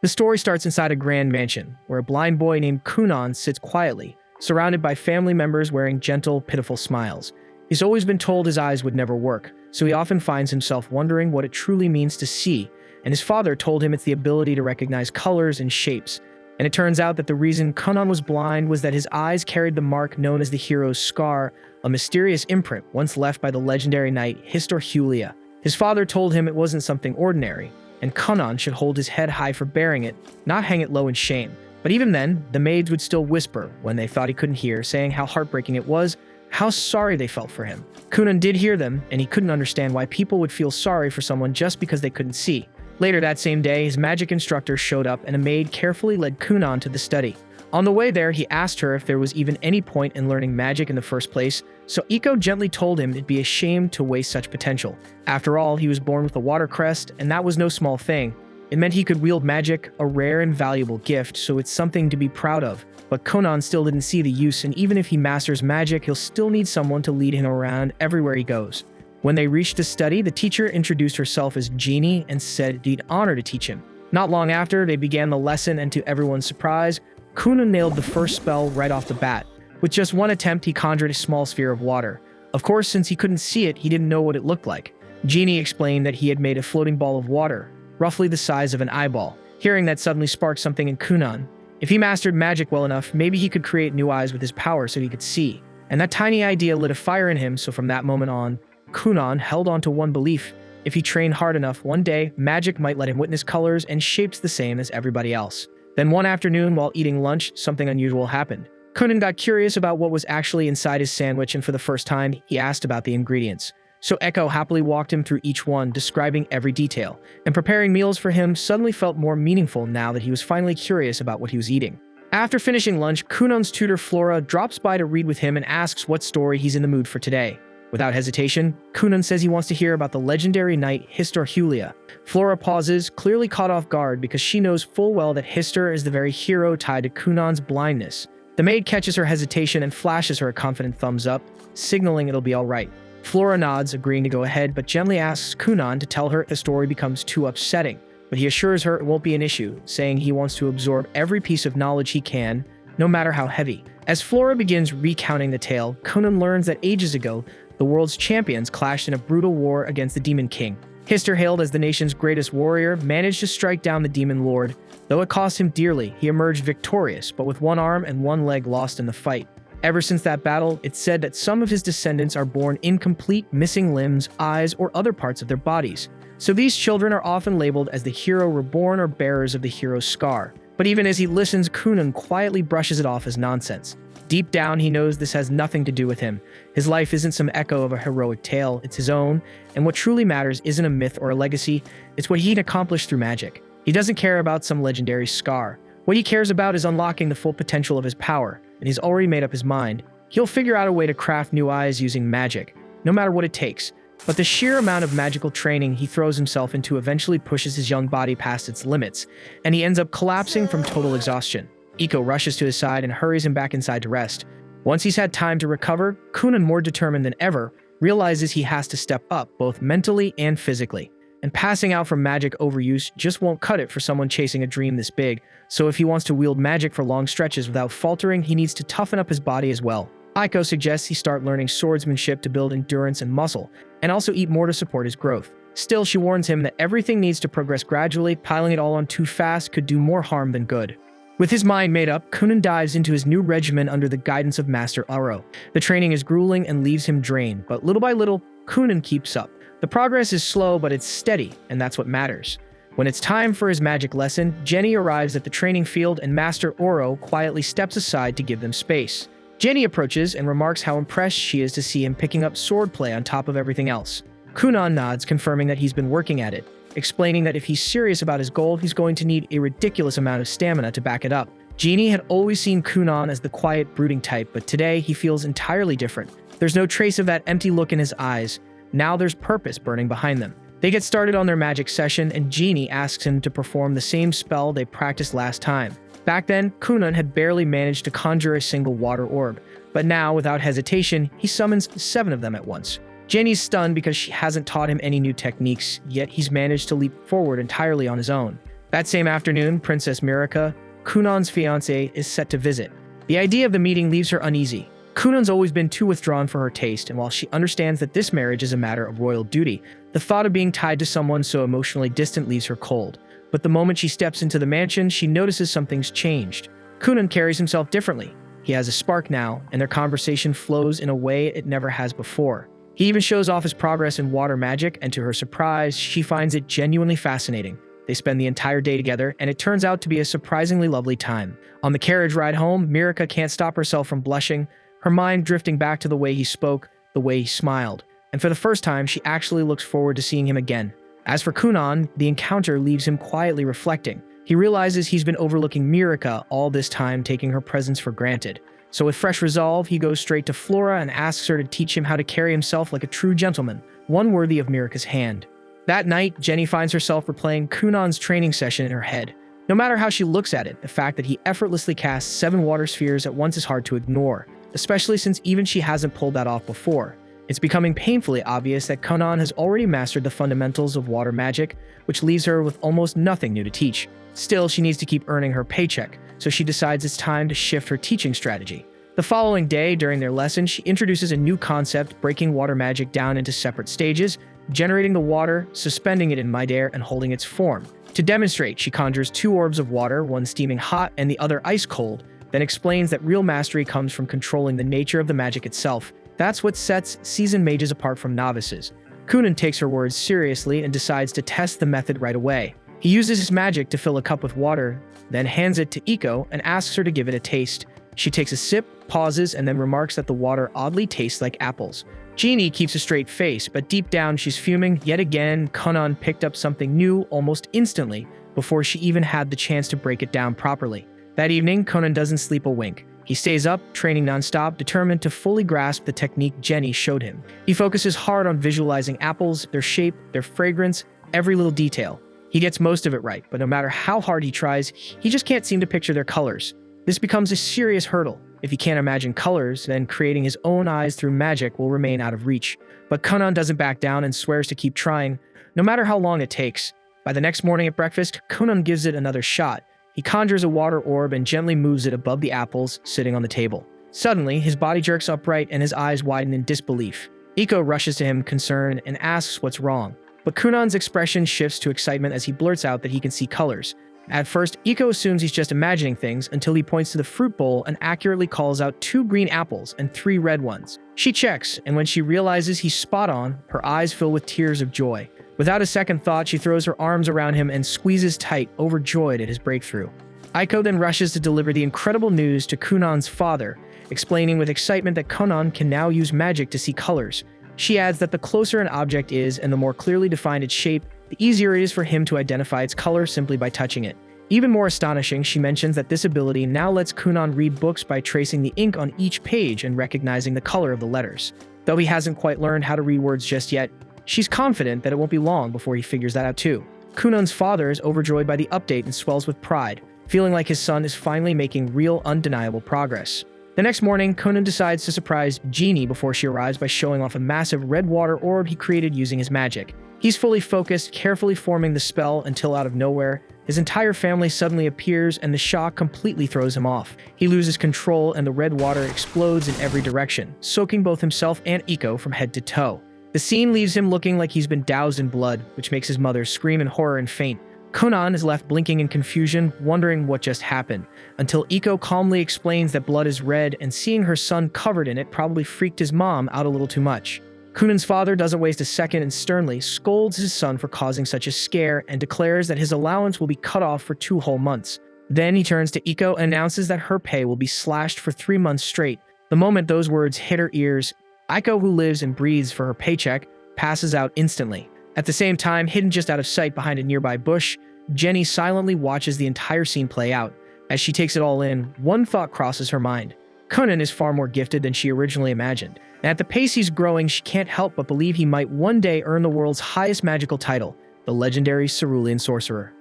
The story starts inside a grand mansion, where a blind boy named Kunan sits quietly, surrounded by family members wearing gentle, pitiful smiles. He's always been told his eyes would never work, so he often finds himself wondering what it truly means to see, and his father told him it's the ability to recognize colors and shapes. And it turns out that the reason Kunan was blind was that his eyes carried the mark known as the hero's scar, a mysterious imprint once left by the legendary knight Histor. His father told him it wasn't something ordinary, and Kunan should hold his head high for bearing it, not hang it low in shame. But even then, the maids would still whisper when they thought he couldn't hear, saying how heartbreaking it was, how sorry they felt for him. Kunan did hear them, and he couldn't understand why people would feel sorry for someone just because they couldn't see. Later that same day, his magic instructor showed up and a maid carefully led Kunan to the study. On the way there, he asked her if there was even any point in learning magic in the first place, so Iko gently told him it'd be a shame to waste such potential. After all, he was born with a water crest, and that was no small thing. It meant he could wield magic, a rare and valuable gift, so it's something to be proud of. But Kunan still didn't see the use, and even if he masters magic, he'll still need someone to lead him around everywhere he goes. When they reached the study, the teacher introduced herself as Genie and said it'd be an honor to teach him. Not long after, they began the lesson, and to everyone's surprise, Kunan nailed the first spell right off the bat. With just one attempt, he conjured a small sphere of water. Of course, since he couldn't see it, he didn't know what it looked like. Genie explained that he had made a floating ball of water, roughly the size of an eyeball. Hearing that suddenly sparked something in Kunan. If he mastered magic well enough, maybe he could create new eyes with his power so he could see. And that tiny idea lit a fire in him, so from that moment on, Kunan held on to one belief. If he trained hard enough, one day, magic might let him witness colors and shapes the same as everybody else. Then one afternoon, while eating lunch, something unusual happened. Kunan got curious about what was actually inside his sandwich, and for the first time, he asked about the ingredients. So Echo happily walked him through each one, describing every detail. And preparing meals for him suddenly felt more meaningful now that he was finally curious about what he was eating. After finishing lunch, Kunan's tutor Flora drops by to read with him and asks what story he's in the mood for today. Without hesitation, Kunan says he wants to hear about the legendary knight Histor. Flora pauses, clearly caught off guard because she knows full well that Histor is the very hero tied to Kunan's blindness. The maid catches her hesitation and flashes her a confident thumbs up, signaling it'll be alright. Flora nods, agreeing to go ahead, but gently asks Kunan to tell her if the story becomes too upsetting. But he assures her it won't be an issue, saying he wants to absorb every piece of knowledge he can, no matter how heavy. As Flora begins recounting the tale, Kunan learns that ages ago, the world's champions clashed in a brutal war against the Demon King. Histor, hailed as the nation's greatest warrior, managed to strike down the Demon Lord. Though it cost him dearly, he emerged victorious, but with one arm and one leg lost in the fight. Ever since that battle, it's said that some of his descendants are born incomplete, missing limbs, eyes, or other parts of their bodies. So these children are often labeled as the hero reborn or bearers of the hero's scar. But even as he listens, Kunan quietly brushes it off as nonsense. Deep down, he knows this has nothing to do with him. His life isn't some echo of a heroic tale, it's his own, and what truly matters isn't a myth or a legacy, it's what he can accomplish through magic. He doesn't care about some legendary scar. What he cares about is unlocking the full potential of his power, and he's already made up his mind. He'll figure out a way to craft new eyes using magic, no matter what it takes. But the sheer amount of magical training he throws himself into eventually pushes his young body past its limits, and he ends up collapsing from total exhaustion. Iko rushes to his side and hurries him back inside to rest. Once he's had time to recover, Kunan, more determined than ever, realizes he has to step up both mentally and physically. And passing out from magic overuse just won't cut it for someone chasing a dream this big, so if he wants to wield magic for long stretches without faltering, he needs to toughen up his body as well. Iko suggests he start learning swordsmanship to build endurance and muscle, and also eat more to support his growth. Still, she warns him that everything needs to progress gradually, piling it all on too fast could do more harm than good. With his mind made up, Kunan dives into his new regimen under the guidance of Master Aro. The training is grueling and leaves him drained, but little by little, Kunan keeps up. The progress is slow, but it's steady, and that's what matters. When it's time for his magic lesson, Jenny arrives at the training field and Master Oro quietly steps aside to give them space. Jenny approaches and remarks how impressed she is to see him picking up swordplay on top of everything else. Kunan nods, confirming that he's been working at it, explaining that if he's serious about his goal, he's going to need a ridiculous amount of stamina to back it up. Genie had always seen Kunan as the quiet, brooding type, but today he feels entirely different. There's no trace of that empty look in his eyes. Now there's purpose burning behind them. They get started on their magic session, and Genie asks him to perform the same spell they practiced last time. Back then, Kunan had barely managed to conjure a single water orb, but now, without hesitation, he summons 7 of them at once. Jenny's stunned because she hasn't taught him any new techniques, yet he's managed to leap forward entirely on his own. That same afternoon, Princess Mirika, Kunon's fiancée, is set to visit. The idea of the meeting leaves her uneasy. Kunon's always been too withdrawn for her taste, and while she understands that this marriage is a matter of royal duty, the thought of being tied to someone so emotionally distant leaves her cold. But the moment she steps into the mansion, she notices something's changed. Kunon carries himself differently. He has a spark now, and their conversation flows in a way it never has before. He even shows off his progress in water magic, and to her surprise, she finds it genuinely fascinating. They spend the entire day together, and it turns out to be a surprisingly lovely time. On the carriage ride home, Mirika can't stop herself from blushing, her mind drifting back to the way he spoke, the way he smiled. And for the first time, she actually looks forward to seeing him again. As for Kunon, the encounter leaves him quietly reflecting. He realizes he's been overlooking Mirika all this time, taking her presence for granted. So with fresh resolve, he goes straight to Flora and asks her to teach him how to carry himself like a true gentleman, one worthy of Mirika's hand. That night, Jenny finds herself replaying Kunon's training session in her head. No matter how she looks at it, the fact that he effortlessly casts 7 water spheres at once is hard to ignore, especially since even she hasn't pulled that off before. It's becoming painfully obvious that Kunon has already mastered the fundamentals of water magic, which leaves her with almost nothing new to teach. Still, she needs to keep earning her paycheck, so she decides it's time to shift her teaching strategy. The following day, during their lesson, she introduces a new concept, breaking water magic down into separate stages, generating the water, suspending it in midair, and holding its form. To demonstrate, she conjures 2 orbs of water, one steaming hot and the other ice cold, then explains that real mastery comes from controlling the nature of the magic itself. That's what sets seasoned mages apart from novices. Kunon takes her words seriously and decides to test the method right away. He uses his magic to fill a cup with water, then hands it to Iko and asks her to give it a taste. She takes a sip, pauses, and then remarks that the water oddly tastes like apples. Jeannie keeps a straight face, but deep down she's fuming. Yet again, Kunon picked up something new almost instantly, before she even had the chance to break it down properly. That evening, Kunon doesn't sleep a wink. He stays up, training nonstop, determined to fully grasp the technique Jenny showed him. He focuses hard on visualizing apples, their shape, their fragrance, every little detail. He gets most of it right, but no matter how hard he tries, he just can't seem to picture their colors. This becomes a serious hurdle. If he can't imagine colors, then creating his own eyes through magic will remain out of reach. But Kunon doesn't back down and swears to keep trying, no matter how long it takes. By the next morning at breakfast, Kunon gives it another shot. He conjures a water orb and gently moves it above the apples sitting on the table. Suddenly, his body jerks upright and his eyes widen in disbelief. Iko rushes to him, concerned, and asks what's wrong. But Kunon's expression shifts to excitement as he blurts out that he can see colors. At first, Iko assumes he's just imagining things until he points to the fruit bowl and accurately calls out 2 green apples and 3 red ones. She checks, and when she realizes he's spot on, her eyes fill with tears of joy. Without a second thought, she throws her arms around him and squeezes tight, overjoyed at his breakthrough. Iko then rushes to deliver the incredible news to Kunon's father, explaining with excitement that Kunon can now use magic to see colors. She adds that the closer an object is and the more clearly defined its shape, the easier it is for him to identify its color simply by touching it. Even more astonishing, she mentions that this ability now lets Kunon read books by tracing the ink on each page and recognizing the color of the letters. Though he hasn't quite learned how to read words just yet, she's confident that it won't be long before he figures that out too. Kunon's father is overjoyed by the update and swells with pride, feeling like his son is finally making real, undeniable progress. The next morning, Kunon decides to surprise Jeannie before she arrives by showing off a massive red water orb he created using his magic. He's fully focused, carefully forming the spell until out of nowhere, his entire family suddenly appears and the shock completely throws him off. He loses control and the red water explodes in every direction, soaking both himself and Iko from head to toe. The scene leaves him looking like he's been doused in blood, which makes his mother scream in horror and faint. Kunon is left blinking in confusion, wondering what just happened, until Iko calmly explains that blood is red and seeing her son covered in it probably freaked his mom out a little too much. Kunon's father doesn't waste a second and sternly scolds his son for causing such a scare and declares that his allowance will be cut off for 2 whole months. Then he turns to Iko and announces that her pay will be slashed for 3 months straight. The moment those words hit her ears, Iko, who lives and breathes for her paycheck, passes out instantly. At the same time, hidden just out of sight behind a nearby bush, Jenny silently watches the entire scene play out. As she takes it all in, one thought crosses her mind. Kunon is far more gifted than she originally imagined, and at the pace he's growing, she can't help but believe he might one day earn the world's highest magical title, the legendary Cerulean Sorcerer.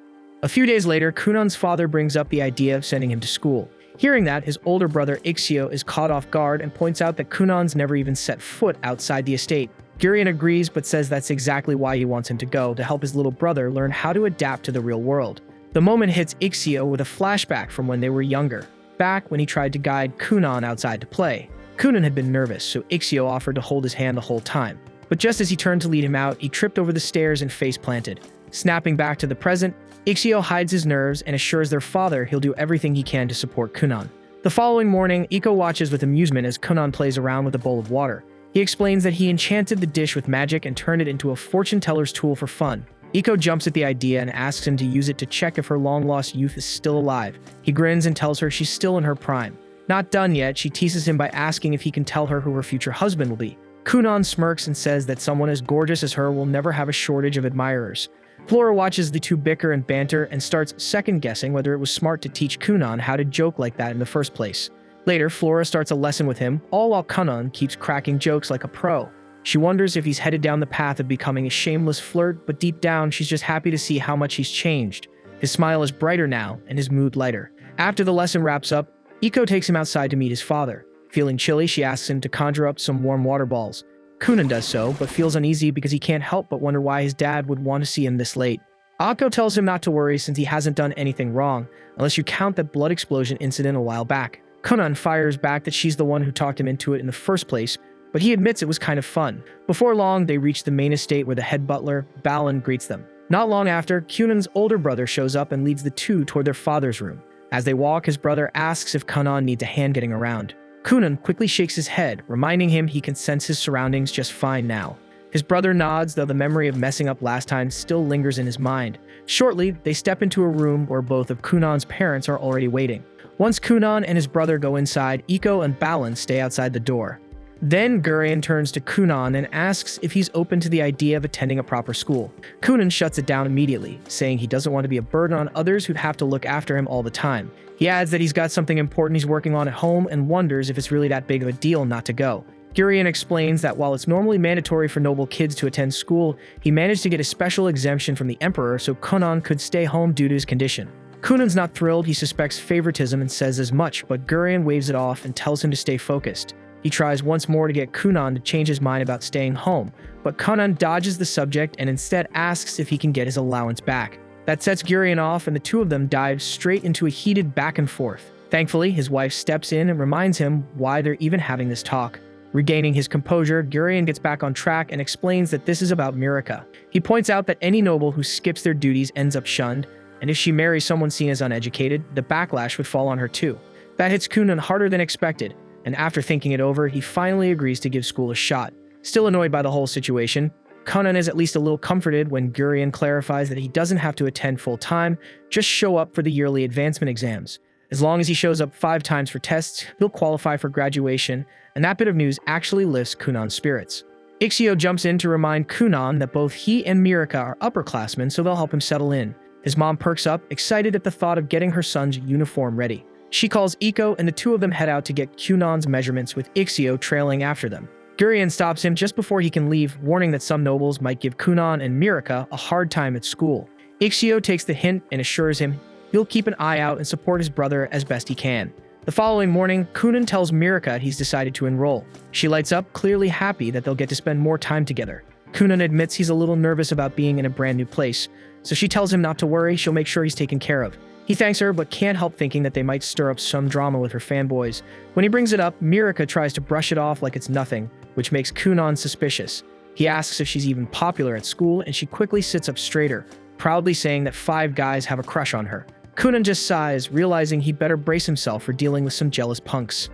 A few days later, Kunon's father brings up the idea of sending him to school. Hearing that, his older brother Ixio is caught off guard and points out that Kunon's never even set foot outside the estate. Gurion agrees but says that's exactly why he wants him to go, to help his little brother learn how to adapt to the real world. The moment hits Ixio with a flashback from when they were younger, back when he tried to guide Kunan outside to play. Kunan had been nervous, so Ixio offered to hold his hand the whole time. But just as he turned to lead him out, he tripped over the stairs and face-planted. Snapping back to the present, Ixio hides his nerves and assures their father he'll do everything he can to support Kunan. The following morning, Iko watches with amusement as Kunan plays around with a bowl of water. He explains that he enchanted the dish with magic and turned it into a fortune-teller's tool for fun. Iko jumps at the idea and asks him to use it to check if her long-lost youth is still alive. He grins and tells her she's still in her prime. Not done yet, she teases him by asking if he can tell her who her future husband will be. Kunan smirks and says that someone as gorgeous as her will never have a shortage of admirers. Flora watches the two bicker and banter and starts second-guessing whether it was smart to teach Kunan how to joke like that in the first place. Later, Flora starts a lesson with him, all while Kunan keeps cracking jokes like a pro. She wonders if he's headed down the path of becoming a shameless flirt, but deep down, she's just happy to see how much he's changed. His smile is brighter now, and his mood lighter. After the lesson wraps up, Iko takes him outside to meet his father. Feeling chilly, she asks him to conjure up some warm water balls. Kunan does so, but feels uneasy because he can't help but wonder why his dad would want to see him this late. Akko tells him not to worry since he hasn't done anything wrong, unless you count that blood explosion incident a while back. Kunan fires back that she's the one who talked him into it in the first place, but he admits it was kind of fun. Before long, they reach the main estate where the head butler, Balin, greets them. Not long after, Kunan's older brother shows up and leads the two toward their father's room. As they walk, his brother asks if Kunan needs a hand getting around. Kunan quickly shakes his head, reminding him he can sense his surroundings just fine now. His brother nods, though the memory of messing up last time still lingers in his mind. Shortly, they step into a room where both of Kunan's parents are already waiting. Once Kunan and his brother go inside, Iko and Balin stay outside the door. Then Gurion turns to Kunan and asks if he's open to the idea of attending a proper school. Kunan shuts it down immediately, saying he doesn't want to be a burden on others who'd have to look after him all the time. He adds that he's got something important he's working on at home and wonders if it's really that big of a deal not to go. Gurion explains that while it's normally mandatory for noble kids to attend school, he managed to get a special exemption from the Emperor so Kunan could stay home due to his condition. Kunan's not thrilled, he suspects favoritism and says as much, but Gurion waves it off and tells him to stay focused. He tries once more to get Kunan to change his mind about staying home, but Kunan dodges the subject and instead asks if he can get his allowance back. That sets Gurion off and the two of them dive straight into a heated back and forth. Thankfully, his wife steps in and reminds him why they're even having this talk. Regaining his composure, Gurion gets back on track and explains that this is about Mirika. He points out that any noble who skips their duties ends up shunned, and if she marries someone seen as uneducated, the backlash would fall on her too. That hits Kunan harder than expected, and after thinking it over, he finally agrees to give school a shot. Still annoyed by the whole situation, Kunan is at least a little comforted when Gurion clarifies that he doesn't have to attend full-time, just show up for the yearly advancement exams. As long as he shows up 5 times for tests, he'll qualify for graduation, and that bit of news actually lifts Kunan's spirits. Ixio jumps in to remind Kunan that both he and Mirika are upperclassmen, so they'll help him settle in. His mom perks up, excited at the thought of getting her son's uniform ready. She calls Iko, and the two of them head out to get Kunan's measurements with Ixio trailing after them. Gurion stops him just before he can leave, warning that some nobles might give Kunan and Mirika a hard time at school. Ixio takes the hint and assures him he'll keep an eye out and support his brother as best he can. The following morning, Kunan tells Mirika he's decided to enroll. She lights up, clearly happy that they'll get to spend more time together. Kunan admits he's a little nervous about being in a brand new place, so she tells him not to worry, she'll make sure he's taken care of. He thanks her, but can't help thinking that they might stir up some drama with her fanboys. When he brings it up, Mirika tries to brush it off like it's nothing, which makes Kunan suspicious. He asks if she's even popular at school, and she quickly sits up straighter, proudly saying that 5 guys have a crush on her. Kunan just sighs, realizing he'd better brace himself for dealing with some jealous punks.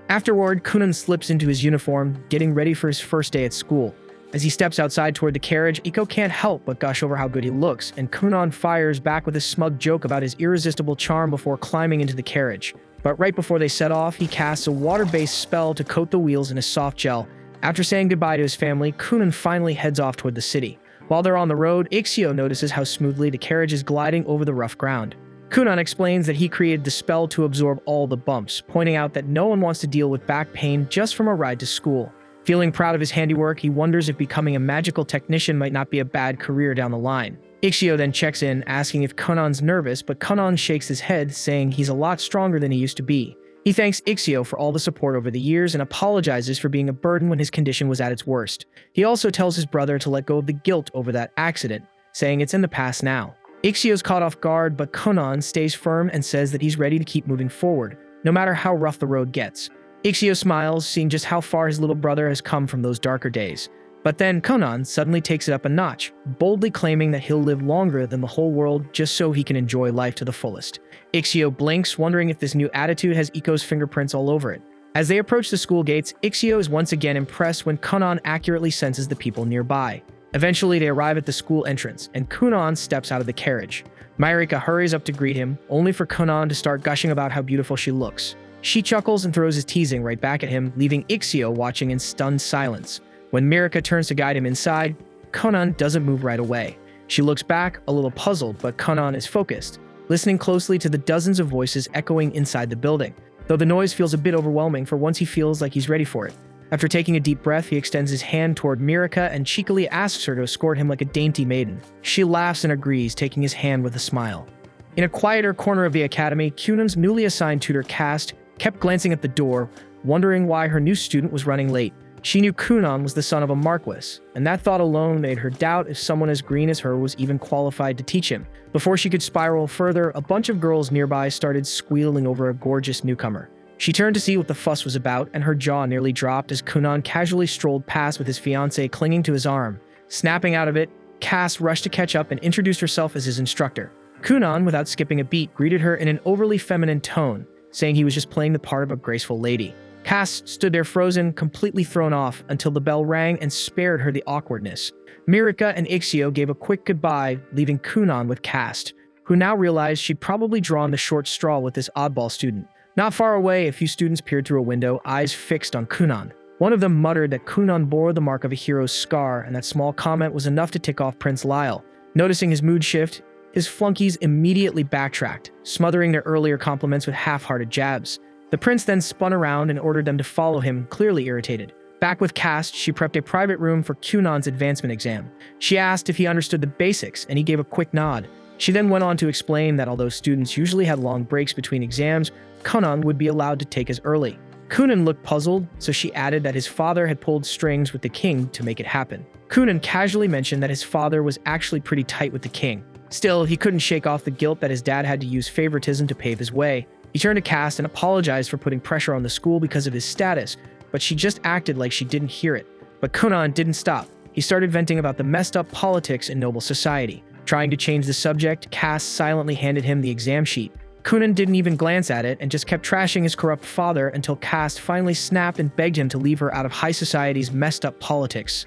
Afterward, Kunan slips into his uniform, getting ready for his first day at school. As he steps outside toward the carriage, Iko can't help but gush over how good he looks, and Kunan fires back with a smug joke about his irresistible charm before climbing into the carriage. But right before they set off, he casts a water-based spell to coat the wheels in a soft gel. After saying goodbye to his family, Kunan finally heads off toward the city. While they're on the road, Ixio notices how smoothly the carriage is gliding over the rough ground. Kunan explains that he created the spell to absorb all the bumps, pointing out that no one wants to deal with back pain just from a ride to school. Feeling proud of his handiwork, he wonders if becoming a magical technician might not be a bad career down the line. Ixio then checks in, asking if Kunan's nervous, but Kunan shakes his head, saying he's a lot stronger than he used to be. He thanks Ixio for all the support over the years and apologizes for being a burden when his condition was at its worst. He also tells his brother to let go of the guilt over that accident, saying it's in the past now. Ixio's caught off guard, but Konan stays firm and says that he's ready to keep moving forward, no matter how rough the road gets. Ixio smiles, seeing just how far his little brother has come from those darker days. But then Konan suddenly takes it up a notch, boldly claiming that he'll live longer than the whole world just so he can enjoy life to the fullest. Ixio blinks, wondering if this new attitude has Iko's fingerprints all over it. As they approach the school gates, Ixio is once again impressed when Konan accurately senses the people nearby. Eventually, they arrive at the school entrance, and Konan steps out of the carriage. Mirika hurries up to greet him, only for Konan to start gushing about how beautiful she looks. She chuckles and throws his teasing right back at him, leaving Ixio watching in stunned silence. When Mirika turns to guide him inside, Konan doesn't move right away. She looks back, a little puzzled, but Konan is focused, listening closely to the dozens of voices echoing inside the building, though the noise feels a bit overwhelming for once he feels like he's ready for it. After taking a deep breath, he extends his hand toward Mirika and cheekily asks her to escort him like a dainty maiden. She laughs and agrees, taking his hand with a smile. In a quieter corner of the academy, Kunan's newly assigned tutor Cast kept glancing at the door, wondering why her new student was running late. She knew Kunan was the son of a marquis, and that thought alone made her doubt if someone as green as her was even qualified to teach him. Before she could spiral further, a bunch of girls nearby started squealing over a gorgeous newcomer. She turned to see what the fuss was about, and her jaw nearly dropped as Kunan casually strolled past with his fiancée clinging to his arm. Snapping out of it, Cass rushed to catch up and introduced herself as his instructor. Kunan, without skipping a beat, greeted her in an overly feminine tone, saying he was just playing the part of a graceful lady. Cass stood there frozen, completely thrown off, until the bell rang and spared her the awkwardness. Mirika and Ixio gave a quick goodbye, leaving Kunan with Cass, who now realized she'd probably drawn the short straw with this oddball student. Not far away, a few students peered through a window, eyes fixed on Kunan. One of them muttered that Kunan bore the mark of a hero's scar, and that small comment was enough to tick off Prince Lyle. Noticing his mood shift, his flunkies immediately backtracked, smothering their earlier compliments with half-hearted jabs. The prince then spun around and ordered them to follow him, clearly irritated. Back with Cast, she prepped a private room for Kunan's advancement exam. She asked if he understood the basics, and he gave a quick nod. She then went on to explain that although students usually had long breaks between exams, Kunan would be allowed to take as early. Kunan looked puzzled, so she added that his father had pulled strings with the king to make it happen. Kunan casually mentioned that his father was actually pretty tight with the king. Still, he couldn't shake off the guilt that his dad had to use favoritism to pave his way. He turned to Cass and apologized for putting pressure on the school because of his status, but she just acted like she didn't hear it. But Kunan didn't stop. He started venting about the messed up politics in noble society. Trying to change the subject, Cass silently handed him the exam sheet. Kunan didn't even glance at it and just kept trashing his corrupt father until Cass finally snapped and begged him to leave her out of high society's messed up politics.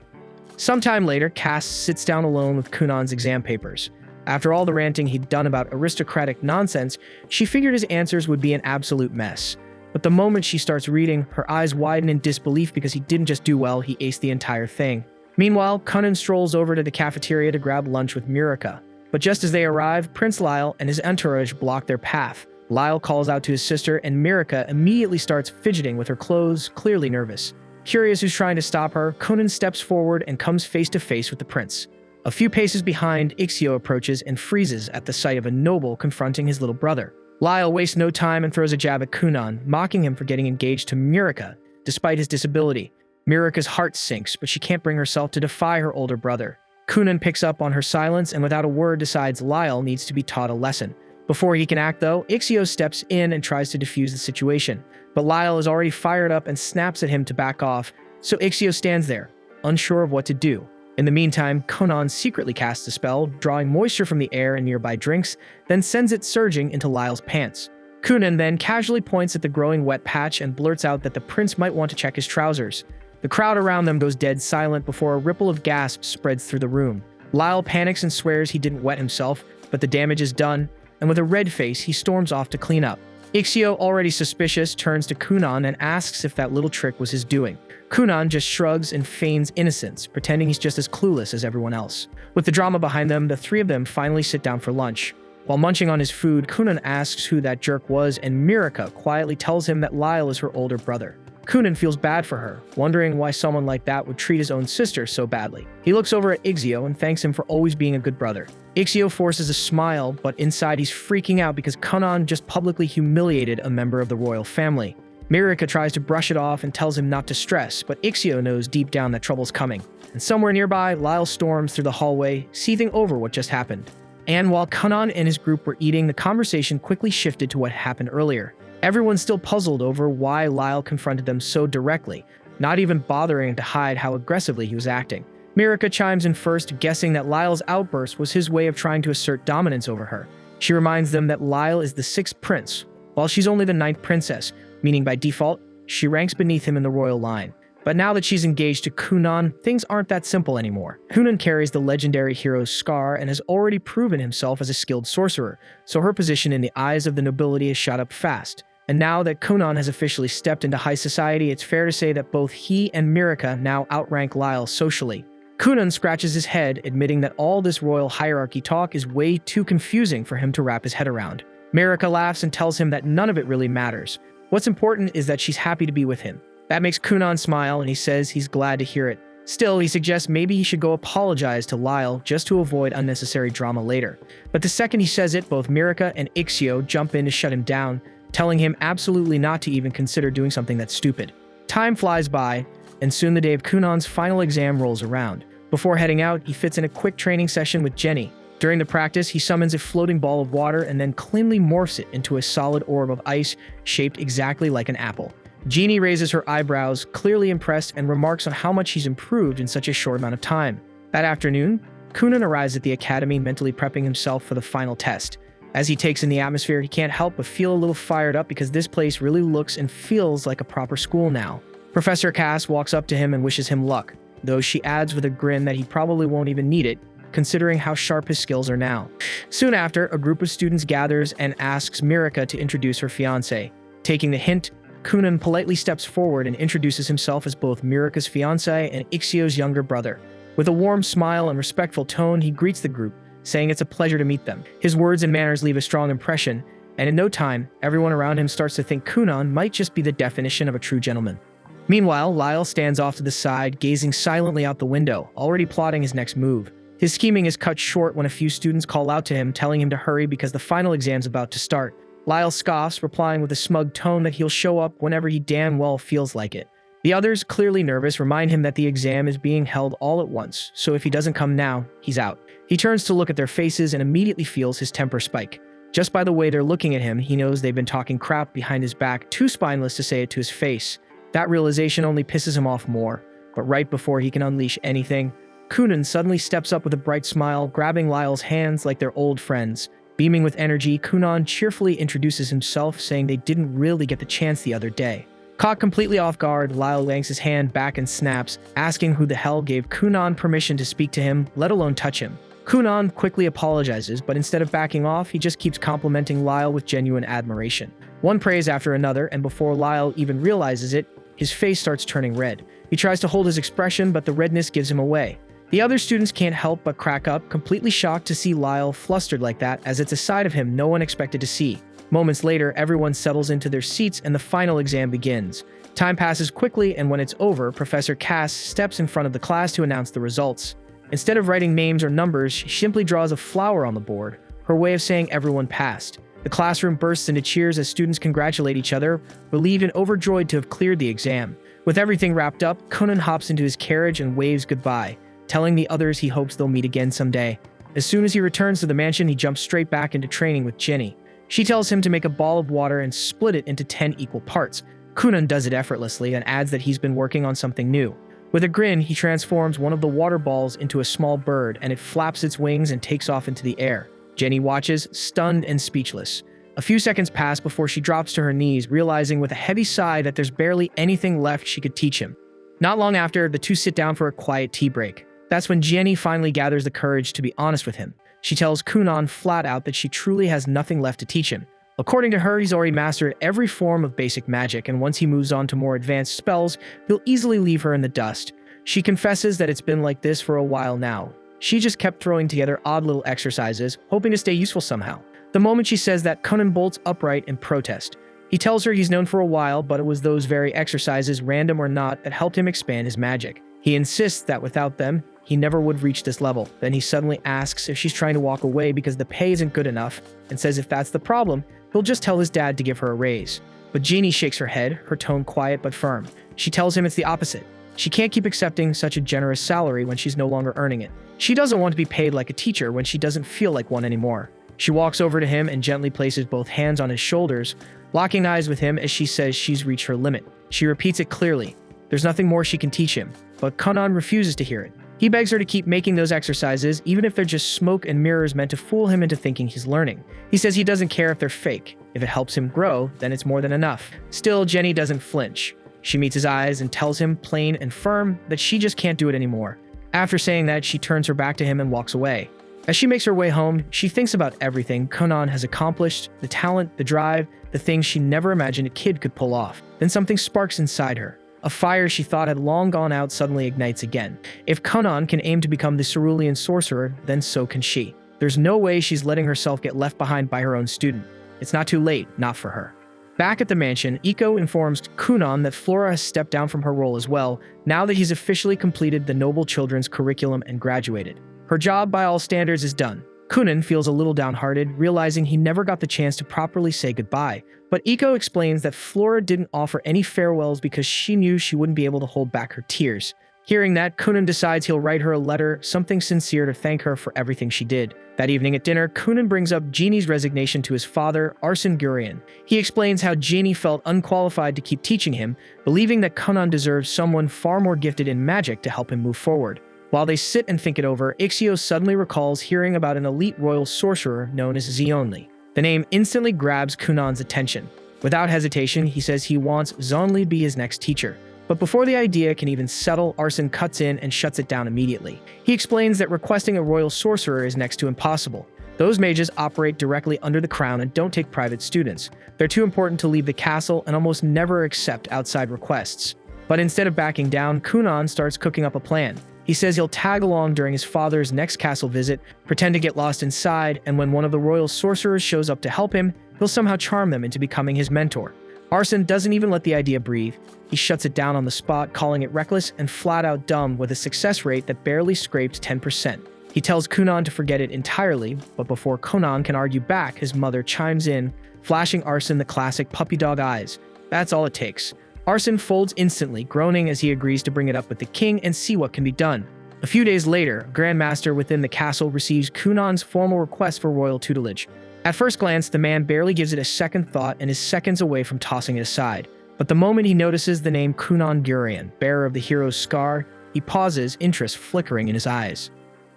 Sometime later, Cass sits down alone with Kunan's exam papers. After all the ranting he'd done about aristocratic nonsense, she figured his answers would be an absolute mess. But the moment she starts reading, her eyes widen in disbelief because he didn't just do well, he aced the entire thing. Meanwhile, Kunan strolls over to the cafeteria to grab lunch with Mirika. But just as they arrive, Prince Lyle and his entourage block their path. Lyle calls out to his sister, and Mirika immediately starts fidgeting with her clothes, clearly nervous. Curious who's trying to stop her, Kunan steps forward and comes face to face with the prince. A few paces behind, Ixio approaches and freezes at the sight of a noble confronting his little brother. Lyle wastes no time and throws a jab at Kunan, mocking him for getting engaged to Mirika, despite his disability. Mirika's heart sinks, but she can't bring herself to defy her older brother. Kunan picks up on her silence and without a word decides Lyle needs to be taught a lesson. Before he can act though, Ixio steps in and tries to defuse the situation. But Lyle is already fired up and snaps at him to back off, so Ixio stands there, unsure of what to do. In the meantime, Kunan secretly casts a spell, drawing moisture from the air and nearby drinks, then sends it surging into Lyle's pants. Kunan then casually points at the growing wet patch and blurts out that the prince might want to check his trousers. The crowd around them goes dead silent before a ripple of gasps spreads through the room. Lyle panics and swears he didn't wet himself, but the damage is done, and with a red face, he storms off to clean up. Ixio, already suspicious, turns to Kunan and asks if that little trick was his doing. Kunan just shrugs and feigns innocence, pretending he's just as clueless as everyone else. With the drama behind them, the three of them finally sit down for lunch. While munching on his food, Kunan asks who that jerk was, and Mirika quietly tells him that Lyle is her older brother. Kunan feels bad for her, wondering why someone like that would treat his own sister so badly. He looks over at Ixio and thanks him for always being a good brother. Ixio forces a smile, but inside he's freaking out because Kunan just publicly humiliated a member of the royal family. Mirika tries to brush it off and tells him not to stress, but Ixio knows deep down that trouble's coming. And somewhere nearby, Lyle storms through the hallway, seething over what just happened. And while Kunan and his group were eating, the conversation quickly shifted to what happened earlier. Everyone's still puzzled over why Lyle confronted them so directly, not even bothering to hide how aggressively he was acting. Mirika chimes in first, guessing that Lyle's outburst was his way of trying to assert dominance over her. She reminds them that Lyle is the 6th prince, while she's only the 9th princess, meaning by default, she ranks beneath him in the royal line. But now that she's engaged to Kunan, things aren't that simple anymore. Kunan carries the legendary hero's scar and has already proven himself as a skilled sorcerer, so her position in the eyes of the nobility has shot up fast. And now that Kunan has officially stepped into high society, it's fair to say that both he and Mirika now outrank Lyle socially. Kunan scratches his head, admitting that all this royal hierarchy talk is way too confusing for him to wrap his head around. Mirika laughs and tells him that none of it really matters. What's important is that she's happy to be with him. That makes Kunan smile, and he says he's glad to hear it. Still, he suggests maybe he should go apologize to Lyle just to avoid unnecessary drama later. But the second he says it, both Mirika and Ixio jump in to shut him down, telling him absolutely not to even consider doing something that's stupid. Time flies by, and soon the day of Kunan's final exam rolls around. Before heading out, he fits in a quick training session with Jenny. During the practice, he summons a floating ball of water and then cleanly morphs it into a solid orb of ice shaped exactly like an apple. Jeannie raises her eyebrows, clearly impressed, and remarks on how much he's improved in such a short amount of time. That afternoon, Kunan arrives at the academy, mentally prepping himself for the final test. As he takes in the atmosphere, he can't help but feel a little fired up because this place really looks and feels like a proper school now. Professor Cass walks up to him and wishes him luck, though she adds with a grin that he probably won't even need it, considering how sharp his skills are now. Soon after, a group of students gathers and asks Mirika to introduce her fiancé. Taking the hint, Kunan politely steps forward and introduces himself as both Mirika's fiancé and Ixio's younger brother. With a warm smile and respectful tone, he greets the group, saying it's a pleasure to meet them. His words and manners leave a strong impression, and in no time, everyone around him starts to think Kunan might just be the definition of a true gentleman. Meanwhile, Lyle stands off to the side, gazing silently out the window, already plotting his next move. His scheming is cut short when a few students call out to him, telling him to hurry because the final exam's about to start. Lyle scoffs, replying with a smug tone that he'll show up whenever he damn well feels like it. The others, clearly nervous, remind him that the exam is being held all at once, so if he doesn't come now, he's out. He turns to look at their faces and immediately feels his temper spike. Just by the way they're looking at him, he knows they've been talking crap behind his back, too spineless to say it to his face. That realization only pisses him off more, but right before he can unleash anything, Kunan suddenly steps up with a bright smile, grabbing Lyle's hands like they're old friends. Beaming with energy, Kunan cheerfully introduces himself, saying they didn't really get the chance the other day. Caught completely off guard, Lyle yanks his hand back and snaps, asking who the hell gave Kunan permission to speak to him, let alone touch him. Kunan quickly apologizes, but instead of backing off, he just keeps complimenting Lyle with genuine admiration. One praise after another, and before Lyle even realizes it, his face starts turning red. He tries to hold his expression, but the redness gives him away. The other students can't help but crack up, completely shocked to see Lyle flustered like that, as it's a side of him no one expected to see. Moments later, everyone settles into their seats and the final exam begins. Time passes quickly, and when it's over, Professor Cass steps in front of the class to announce the results. Instead of writing names or numbers, she simply draws a flower on the board, her way of saying everyone passed. The classroom bursts into cheers as students congratulate each other, relieved and overjoyed to have cleared the exam. With everything wrapped up, Kunan hops into his carriage and waves goodbye, telling the others he hopes they'll meet again someday. As soon as he returns to the mansion, he jumps straight back into training with Jenny. She tells him to make a ball of water and split it into 10 equal parts. Kunan does it effortlessly and adds that he's been working on something new. With a grin, he transforms one of the water balls into a small bird, and it flaps its wings and takes off into the air. Jenny watches, stunned and speechless. A few seconds pass before she drops to her knees, realizing with a heavy sigh that there's barely anything left she could teach him. Not long after, the two sit down for a quiet tea break. That's when Jenny finally gathers the courage to be honest with him. She tells Kunan flat out that she truly has nothing left to teach him. According to her, he's already mastered every form of basic magic, and once he moves on to more advanced spells, he'll easily leave her in the dust. She confesses that it's been like this for a while now. She just kept throwing together odd little exercises, hoping to stay useful somehow. The moment she says that, Kunan bolts upright in protest. He tells her he's known for a while, but it was those very exercises, random or not, that helped him expand his magic. He insists that without them, he never would reach this level. Then he suddenly asks if she's trying to walk away because the pay isn't good enough, and says if that's the problem, he'll just tell his dad to give her a raise. But Jeannie shakes her head, her tone quiet but firm. She tells him it's the opposite. She can't keep accepting such a generous salary when she's no longer earning it. She doesn't want to be paid like a teacher when she doesn't feel like one anymore. She walks over to him and gently places both hands on his shoulders, locking eyes with him as she says she's reached her limit. She repeats it clearly. There's nothing more she can teach him, but Kunan refuses to hear it. He begs her to keep making those exercises, even if they're just smoke and mirrors meant to fool him into thinking he's learning. He says he doesn't care if they're fake. If it helps him grow, then it's more than enough. Still, Jenny doesn't flinch. She meets his eyes and tells him, plain and firm, that she just can't do it anymore. After saying that, she turns her back to him and walks away. As she makes her way home, she thinks about everything Kunan has accomplished, the talent, the drive, the things she never imagined a kid could pull off. Then something sparks inside her. A fire she thought had long gone out suddenly ignites again. If Kunan can aim to become the cerulean sorcerer, then so can she. There's no way she's letting herself get left behind by her own student. It's not too late, not for her. Back at the mansion, Iko informs Kunan that Flora has stepped down from her role as well, now that he's officially completed the Noble Children's curriculum and graduated. Her job, by all standards, is done. Kunan feels a little downhearted, realizing he never got the chance to properly say goodbye. But Iko explains that Flora didn't offer any farewells because she knew she wouldn't be able to hold back her tears. Hearing that, Kunan decides he'll write her a letter, something sincere to thank her for everything she did. That evening at dinner, Kunan brings up Jeannie's resignation to his father, Arsene Gurian. He explains how Jeannie felt unqualified to keep teaching him, believing that Kunan deserves someone far more gifted in magic to help him move forward. While they sit and think it over, Ixios suddenly recalls hearing about an elite royal sorcerer known as Zionli. The name instantly grabs Kunan's attention. Without hesitation, he says he wants Zionli to be his next teacher. But before the idea can even settle, Arsene cuts in and shuts it down immediately. He explains that requesting a royal sorcerer is next to impossible. Those mages operate directly under the crown and don't take private students. They're too important to leave the castle and almost never accept outside requests. But instead of backing down, Kunan starts cooking up a plan. He says he'll tag along during his father's next castle visit, pretend to get lost inside, and when one of the royal sorcerers shows up to help him, he'll somehow charm them into becoming his mentor. Arsene doesn't even let the idea breathe. He shuts it down on the spot, calling it reckless and flat-out dumb with a success rate that barely scraped 10%. He tells Kunan to forget it entirely, but before Kunan can argue back, his mother chimes in, flashing Arsene the classic puppy dog eyes. That's all it takes. Arsene folds instantly, groaning as he agrees to bring it up with the king and see what can be done. A few days later, a Grandmaster within the castle receives Kunan's formal request for royal tutelage. At first glance, the man barely gives it a second thought and is seconds away from tossing it aside. But the moment he notices the name Kunan Gurian, bearer of the hero's scar, he pauses, interest flickering in his eyes.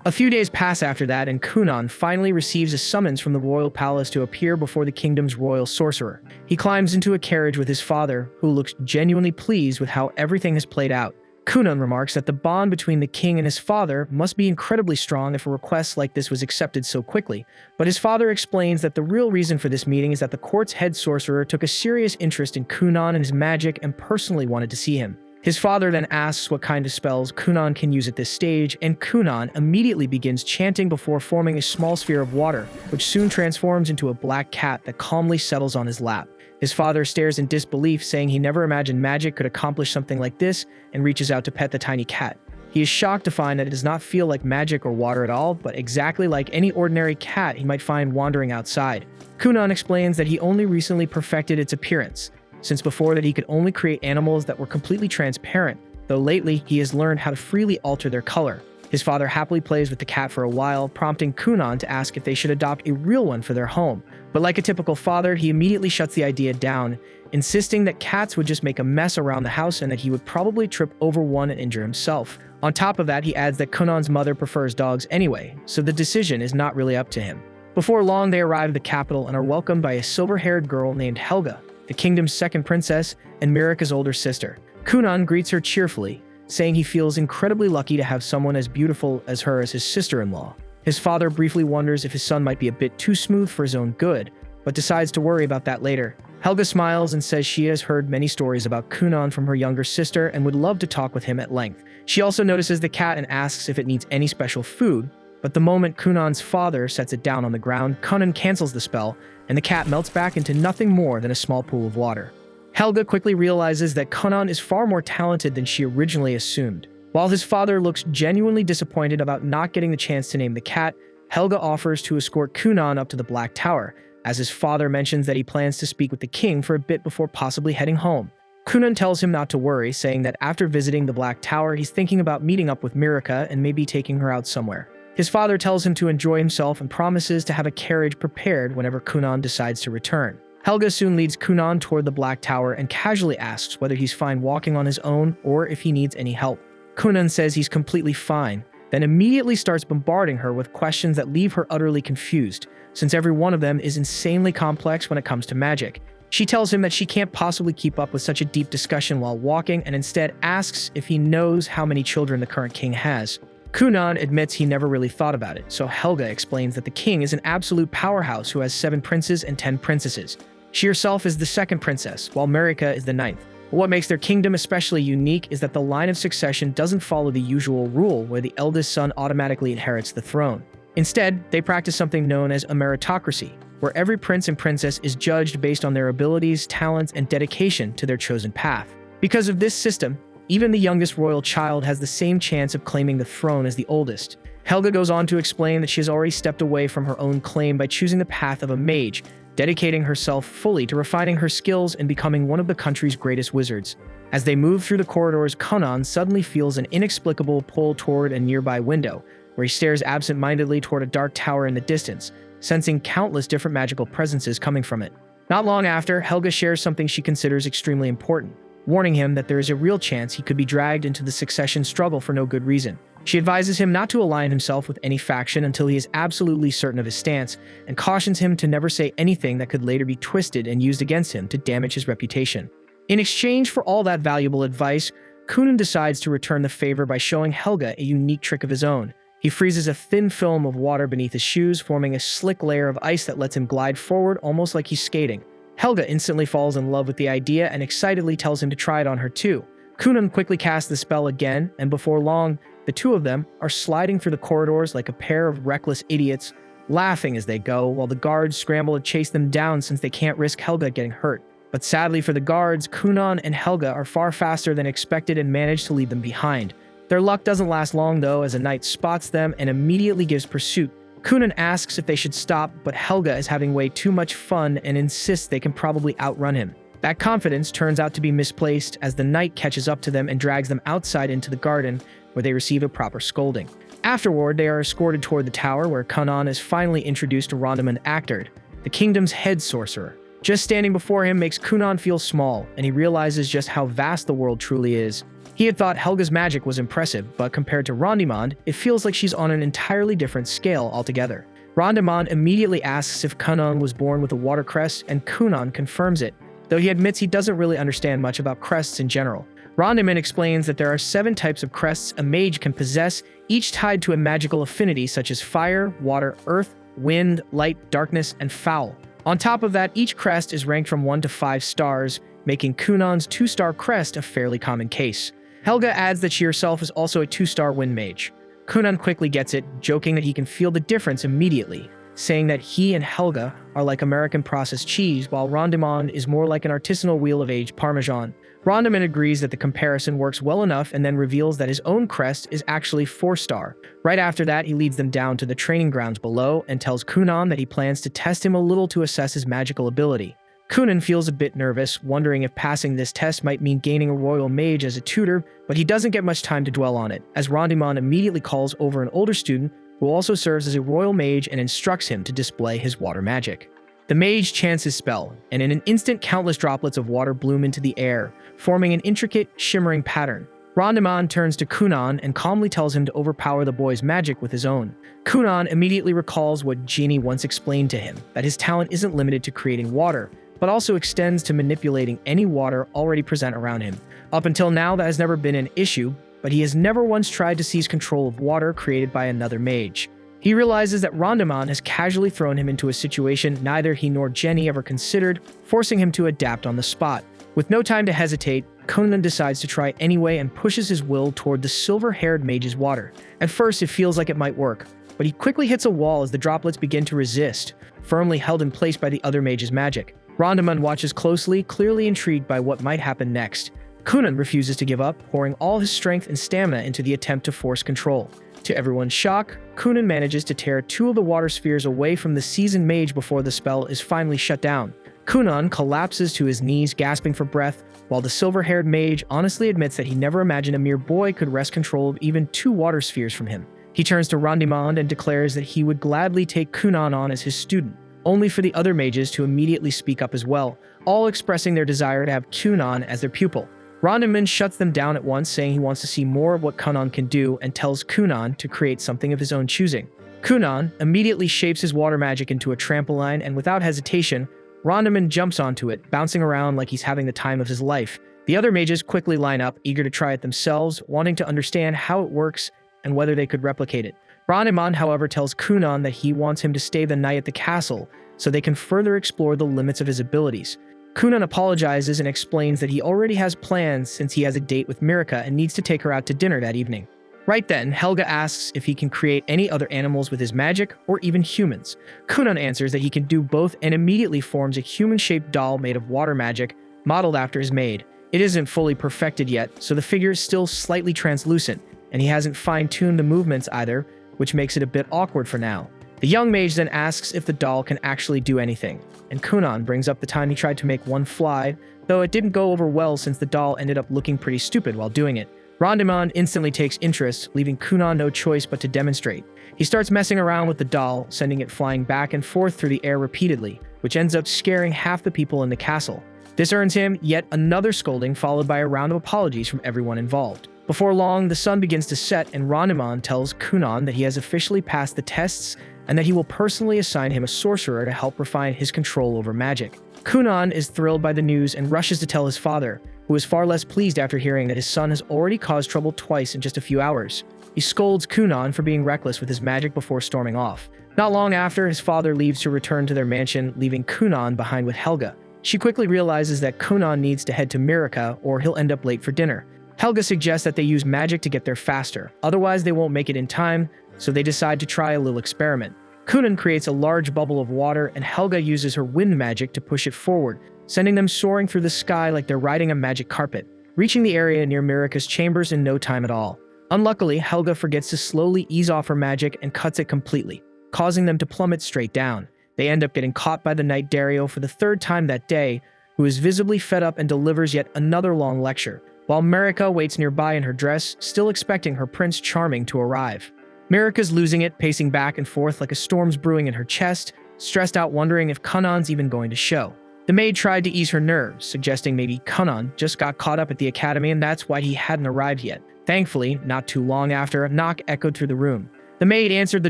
A few days pass after that, and Kunan finally receives a summons from the royal palace to appear before the kingdom's royal sorcerer. He climbs into a carriage with his father, who looks genuinely pleased with how everything has played out. Kunan remarks that the bond between the king and his father must be incredibly strong if a request like this was accepted so quickly, but his father explains that the real reason for this meeting is that the court's head sorcerer took a serious interest in Kunan and his magic and personally wanted to see him. His father then asks what kind of spells Kunan can use at this stage, and Kunan immediately begins chanting before forming a small sphere of water, which soon transforms into a black cat that calmly settles on his lap. His father stares in disbelief, saying he never imagined magic could accomplish something like this, and reaches out to pet the tiny cat. He is shocked to find that it does not feel like magic or water at all, but exactly like any ordinary cat he might find wandering outside. Kunan explains that he only recently perfected its appearance, since before that he could only create animals that were completely transparent, though lately he has learned how to freely alter their color. His father happily plays with the cat for a while, prompting Kunan to ask if they should adopt a real one for their home. But like a typical father, he immediately shuts the idea down, insisting that cats would just make a mess around the house and that he would probably trip over one and injure himself. On top of that, he adds that Kunan's mother prefers dogs anyway, so the decision is not really up to him. Before long, they arrive at the capital and are welcomed by a silver-haired girl named Helga, the kingdom's second princess and Mirika's older sister. Kunan greets her cheerfully, saying he feels incredibly lucky to have someone as beautiful as her as his sister-in-law. His father briefly wonders if his son might be a bit too smooth for his own good, but decides to worry about that later. Helga smiles and says she has heard many stories about Kunan from her younger sister and would love to talk with him at length. She also notices the cat and asks if it needs any special food, but the moment Kunan's father sets it down on the ground, Kunan cancels the spell, and the cat melts back into nothing more than a small pool of water. Helga quickly realizes that Kunan is far more talented than she originally assumed. While his father looks genuinely disappointed about not getting the chance to name the cat, Helga offers to escort Kunan up to the Black Tower, as his father mentions that he plans to speak with the king for a bit before possibly heading home. Kunan tells him not to worry, saying that after visiting the Black Tower, he's thinking about meeting up with Mirika and maybe taking her out somewhere. His father tells him to enjoy himself and promises to have a carriage prepared whenever Kunan decides to return. Helga soon leads Kunan toward the Black Tower and casually asks whether he's fine walking on his own or if he needs any help. Kunan says he's completely fine, then immediately starts bombarding her with questions that leave her utterly confused, since every one of them is insanely complex when it comes to magic. She tells him that she can't possibly keep up with such a deep discussion while walking and instead asks if he knows how many children the current king has. Kunan admits he never really thought about it, so Helga explains that the king is an absolute powerhouse who has 7 princes and 10 princesses. She herself is the 2nd princess, while Mirika is the 9th. But what makes their kingdom especially unique is that the line of succession doesn't follow the usual rule where the eldest son automatically inherits the throne. Instead, they practice something known as a meritocracy, where every prince and princess is judged based on their abilities, talents, and dedication to their chosen path. Because of this system, even the youngest royal child has the same chance of claiming the throne as the oldest. Helga goes on to explain that she has already stepped away from her own claim by choosing the path of a mage, dedicating herself fully to refining her skills and becoming one of the country's greatest wizards. As they move through the corridors, Kunan suddenly feels an inexplicable pull toward a nearby window, where he stares absent-mindedly toward a dark tower in the distance, sensing countless different magical presences coming from it. Not long after, Helga shares something she considers extremely important, warning him that there is a real chance he could be dragged into the succession struggle for no good reason. She advises him not to align himself with any faction until he is absolutely certain of his stance, and cautions him to never say anything that could later be twisted and used against him to damage his reputation. In exchange for all that valuable advice, Kunan decides to return the favor by showing Helga a unique trick of his own. He freezes a thin film of water beneath his shoes, forming a slick layer of ice that lets him glide forward almost like he's skating. Helga instantly falls in love with the idea and excitedly tells him to try it on her too. Kunan quickly casts the spell again, and before long, the two of them are sliding through the corridors like a pair of reckless idiots, laughing as they go, while the guards scramble to chase them down since they can't risk Helga getting hurt. But sadly for the guards, Kunan and Helga are far faster than expected and manage to leave them behind. Their luck doesn't last long though, as a knight spots them and immediately gives pursuit. Kunan asks if they should stop, but Helga is having way too much fun and insists they can probably outrun him. That confidence turns out to be misplaced as the knight catches up to them and drags them outside into the garden, where they receive a proper scolding. Afterward, they are escorted toward the tower, where Kunan is finally introduced to Rondamund Actard, the kingdom's head sorcerer. Just standing before him makes Kunan feel small, and he realizes just how vast the world truly is. He had thought Helga's magic was impressive, but compared to Rondamund, it feels like she's on an entirely different scale altogether. Rondamund immediately asks if Kunan was born with a water crest, and Kunan confirms it, though he admits he doesn't really understand much about crests in general. Rondamund explains that there are 7 types of crests a mage can possess, each tied to a magical affinity such as fire, water, earth, wind, light, darkness, and foul. On top of that, each crest is ranked from 1 to 5 stars, making Kunan's 2-star crest a fairly common case. Helga adds that she herself is also a 2-star wind mage. Kunan quickly gets it, joking that he can feel the difference immediately, saying that he and Helga are like American processed cheese, while Rondamund is more like an artisanal wheel of aged Parmesan. Rondamund agrees that the comparison works well enough and then reveals that his own crest is actually 4-star. Right after that, he leads them down to the training grounds below and tells Kunan that he plans to test him a little to assess his magical ability. Kunan feels a bit nervous, wondering if passing this test might mean gaining a royal mage as a tutor, but he doesn't get much time to dwell on it, as Rondamund immediately calls over an older student who also serves as a royal mage and instructs him to display his water magic. The mage chants his spell, and in an instant countless droplets of water bloom into the air, forming an intricate, shimmering pattern. Rondamund turns to Kunan and calmly tells him to overpower the boy's magic with his own. Kunan immediately recalls what Genie once explained to him, that his talent isn't limited to creating water, but also extends to manipulating any water already present around him. Up until now, that has never been an issue, but he has never once tried to seize control of water created by another mage. He realizes that Rondamund has casually thrown him into a situation neither he nor Jenny ever considered, forcing him to adapt on the spot. With no time to hesitate, Kunan decides to try anyway and pushes his will toward the silver-haired mage's water. At first, it feels like it might work, but he quickly hits a wall as the droplets begin to resist, firmly held in place by the other mage's magic. Rondamund watches closely, clearly intrigued by what might happen next. Kunan refuses to give up, pouring all his strength and stamina into the attempt to force control. To everyone's shock, Kunan manages to tear 2 of the water spheres away from the seasoned mage before the spell is finally shut down. Kunan collapses to his knees, gasping for breath, while the silver-haired mage honestly admits that he never imagined a mere boy could wrest control of even 2 water spheres from him. He turns to Rondimond and declares that he would gladly take Kunan on as his student, only for the other mages to immediately speak up as well, all expressing their desire to have Kunan as their pupil. Rondimond shuts them down at once, saying he wants to see more of what Kunan can do and tells Kunan to create something of his own choosing. Kunan immediately shapes his water magic into a trampoline, and without hesitation, Rondimond jumps onto it, bouncing around like he's having the time of his life. The other mages quickly line up, eager to try it themselves, wanting to understand how it works and whether they could replicate it. Rondimond, however, tells Kunan that he wants him to stay the night at the castle so they can further explore the limits of his abilities. Kunan apologizes and explains that he already has plans since he has a date with Mirika and needs to take her out to dinner that evening. Right then, Helga asks if he can create any other animals with his magic, or even humans. Kunan answers that he can do both and immediately forms a human-shaped doll made of water magic, modeled after his maid. It isn't fully perfected yet, so the figure is still slightly translucent, and he hasn't fine-tuned the movements either, which makes it a bit awkward for now. The young mage then asks if the doll can actually do anything, and Kunan brings up the time he tried to make one fly, though it didn't go over well since the doll ended up looking pretty stupid while doing it. Rondimond instantly takes interest, leaving Kunan no choice but to demonstrate. He starts messing around with the doll, sending it flying back and forth through the air repeatedly, which ends up scaring half the people in the castle. This earns him yet another scolding, followed by a round of apologies from everyone involved. Before long, the sun begins to set, and Rondimond tells Kunan that he has officially passed the tests and that he will personally assign him a sorcerer to help refine his control over magic. Kunan is thrilled by the news and rushes to tell his father, who is far less pleased after hearing that his son has already caused trouble twice in just a few hours. He scolds Kunan for being reckless with his magic before storming off. Not long after, his father leaves to return to their mansion, leaving Kunan behind with Helga. She quickly realizes that Kunan needs to head to Mirika or he'll end up late for dinner. Helga suggests that they use magic to get there faster, otherwise they won't make it in time, so they decide to try a little experiment. Kunan creates a large bubble of water, and Helga uses her wind magic to push it forward, sending them soaring through the sky like they're riding a magic carpet, reaching the area near Mirika's chambers in no time at all. Unluckily, Helga forgets to slowly ease off her magic and cuts it completely, causing them to plummet straight down. They end up getting caught by the Knight Dario for the 3rd time that day, who is visibly fed up and delivers yet another long lecture, while Mirika waits nearby in her dress, still expecting her Prince Charming to arrive. Mirika's losing it, pacing back and forth like a storm's brewing in her chest, stressed out wondering if Kunan's even going to show. The maid tried to ease her nerves, suggesting maybe Kunan just got caught up at the academy and that's why he hadn't arrived yet. Thankfully, not too long after, a knock echoed through the room. The maid answered the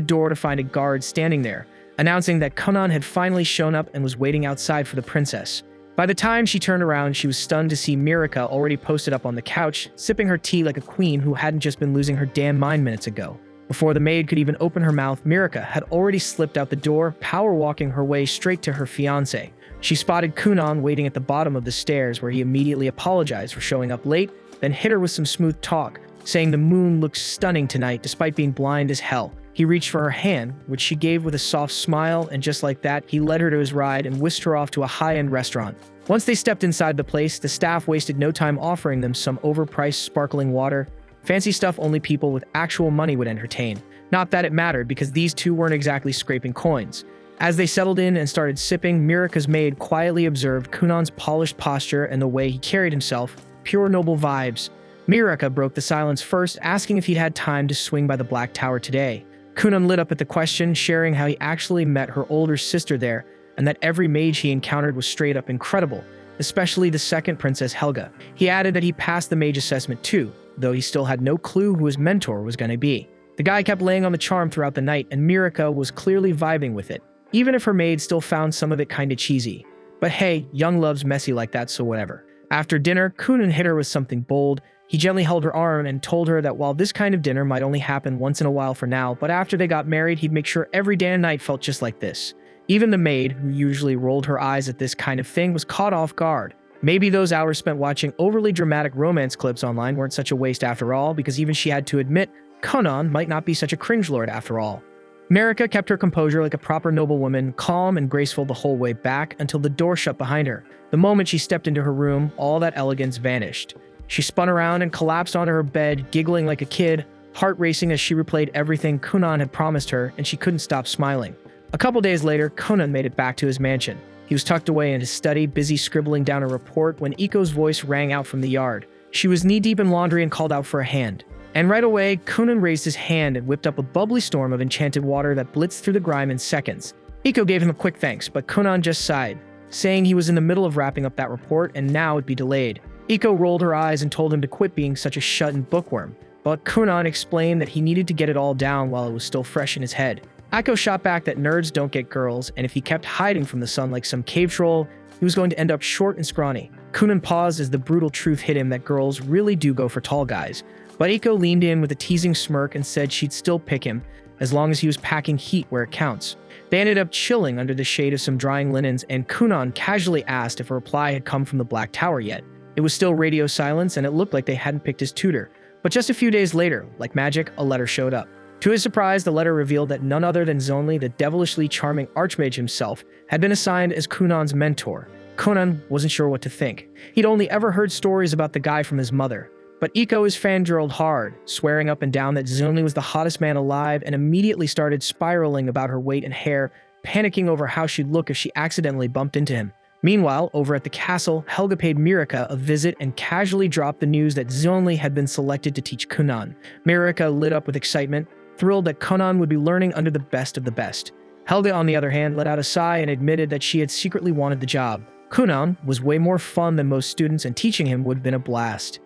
door to find a guard standing there, announcing that Kunan had finally shown up and was waiting outside for the princess. By the time she turned around, she was stunned to see Mirika already posted up on the couch, sipping her tea like a queen who hadn't just been losing her damn mind minutes ago. Before the maid could even open her mouth, Mirika had already slipped out the door, power-walking her way straight to her fiancé. She spotted Kunan waiting at the bottom of the stairs, where he immediately apologized for showing up late, then hit her with some smooth talk, saying the moon looks stunning tonight despite being blind as hell. He reached for her hand, which she gave with a soft smile, and just like that, he led her to his ride and whisked her off to a high-end restaurant. Once they stepped inside the place, the staff wasted no time offering them some overpriced sparkling water, fancy stuff only people with actual money would entertain. Not that it mattered, because these two weren't exactly scraping coins. As they settled in and started sipping, Mirika's maid quietly observed Kunan's polished posture and the way he carried himself, pure noble vibes. Mirika broke the silence first, asking if he'd had time to swing by the Black Tower today. Kunan lit up at the question, sharing how he actually met her older sister there, and that every mage he encountered was straight up incredible, especially the second Princess Helga. He added that he passed the mage assessment too, though he still had no clue who his mentor was going to be. The guy kept laying on the charm throughout the night, and Mirika was clearly vibing with it, even if her maid still found some of it kinda cheesy. But hey, young love's messy like that, so whatever. After dinner, Kunan hit her with something bold. He gently held her arm and told her that while this kind of dinner might only happen once in a while for now, but after they got married, he'd make sure every damn night felt just like this. Even the maid, who usually rolled her eyes at this kind of thing, was caught off guard. Maybe those hours spent watching overly dramatic romance clips online weren't such a waste after all, because even she had to admit Kunan might not be such a cringe lord after all. Mirika kept her composure like a proper noblewoman, calm and graceful the whole way back until the door shut behind her. The moment she stepped into her room, all that elegance vanished. She spun around and collapsed onto her bed, giggling like a kid, heart racing as she replayed everything Kunan had promised her, and she couldn't stop smiling. A couple days later, Kunan made it back to his mansion. He was tucked away in his study, busy scribbling down a report, when Iko's voice rang out from the yard. She was knee-deep in laundry and called out for a hand. And right away, Kunan raised his hand and whipped up a bubbly storm of enchanted water that blitzed through the grime in seconds. Iko gave him a quick thanks, but Kunan just sighed, saying he was in the middle of wrapping up that report and now it'd be delayed. Iko rolled her eyes and told him to quit being such a shut-in bookworm, but Kunan explained that he needed to get it all down while it was still fresh in his head. Iko shot back that nerds don't get girls, and if he kept hiding from the sun like some cave troll, he was going to end up short and scrawny. Kunan paused as the brutal truth hit him that girls really do go for tall guys, but Iko leaned in with a teasing smirk and said she'd still pick him, as long as he was packing heat where it counts. They ended up chilling under the shade of some drying linens, and Kunan casually asked if a reply had come from the Black Tower yet. It was still radio silence, and it looked like they hadn't picked his tutor. But just a few days later, like magic, a letter showed up. To his surprise, the letter revealed that none other than Zonli, the devilishly charming archmage himself, had been assigned as Kunan's mentor. Kunan wasn't sure what to think. He'd only ever heard stories about the guy from his mother. But Iko is fangirled hard, swearing up and down that Zonli was the hottest man alive, and immediately started spiraling about her weight and hair, panicking over how she'd look if she accidentally bumped into him. Meanwhile, over at the castle, Helga paid Mirika a visit and casually dropped the news that Zonli had been selected to teach Kunan. Mirika lit up with excitement, thrilled that Kunan would be learning under the best of the best. Helga, on the other hand, let out a sigh and admitted that she had secretly wanted the job. Kunan was way more fun than most students, and teaching him would have been a blast.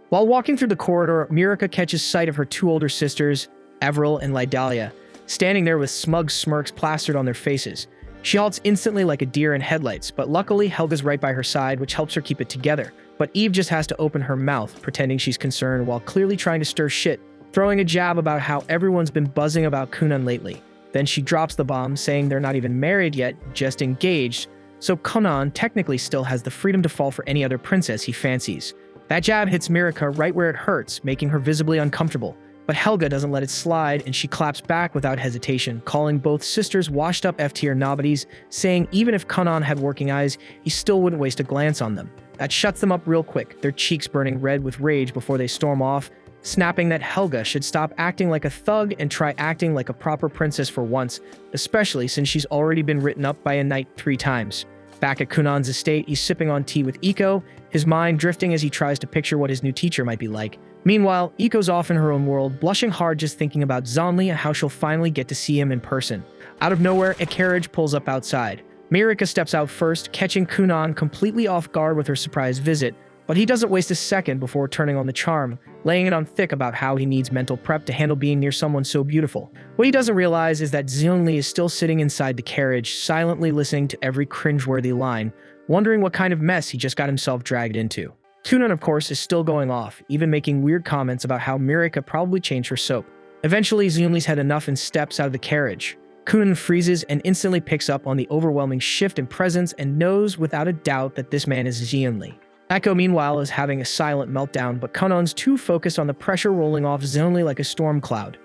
While walking through the corridor, Mirika catches sight of her two older sisters, Avril and Lydalia, standing there with smug smirks plastered on their faces. She halts instantly like a deer in headlights, but luckily Helga's right by her side, which helps her keep it together. But Eve just has to open her mouth, pretending she's concerned while clearly trying to stir shit, throwing a jab about how everyone's been buzzing about Kunan lately. Then she drops the bomb, saying they're not even married yet, just engaged, so Kunan technically still has the freedom to fall for any other princess he fancies. That jab hits Mirika right where it hurts, making her visibly uncomfortable. But Helga doesn't let it slide, and she claps back without hesitation, calling both sisters washed-up F-tier nobodies, saying even if Kunan had working eyes, he still wouldn't waste a glance on them. That shuts them up real quick, their cheeks burning red with rage before they storm off, snapping that Helga should stop acting like a thug and try acting like a proper princess for once, especially since she's already been written up by a knight 3 times. Back at Kunan's estate, he's sipping on tea with Iko, his mind drifting as he tries to picture what his new teacher might be like. Meanwhile, Iko's off in her own world, blushing hard just thinking about Zonli and how she'll finally get to see him in person. Out of nowhere, a carriage pulls up outside. Mirika steps out first, catching Kunan completely off guard with her surprise visit, but he doesn't waste a second before turning on the charm, laying it on thick about how he needs mental prep to handle being near someone so beautiful. What he doesn't realize is that Zonli is still sitting inside the carriage, silently listening to every cringeworthy line, wondering what kind of mess he just got himself dragged into. Kunan, of course, is still going off, even making weird comments about how Mirika probably changed her soap. Eventually, Zonli's had enough and steps out of the carriage. Kunan freezes and instantly picks up on the overwhelming shift in presence and knows without a doubt that this man is Zonli. Echo, meanwhile, is having a silent meltdown, but Kunan's too focused on the pressure rolling off Zonli like a storm cloud.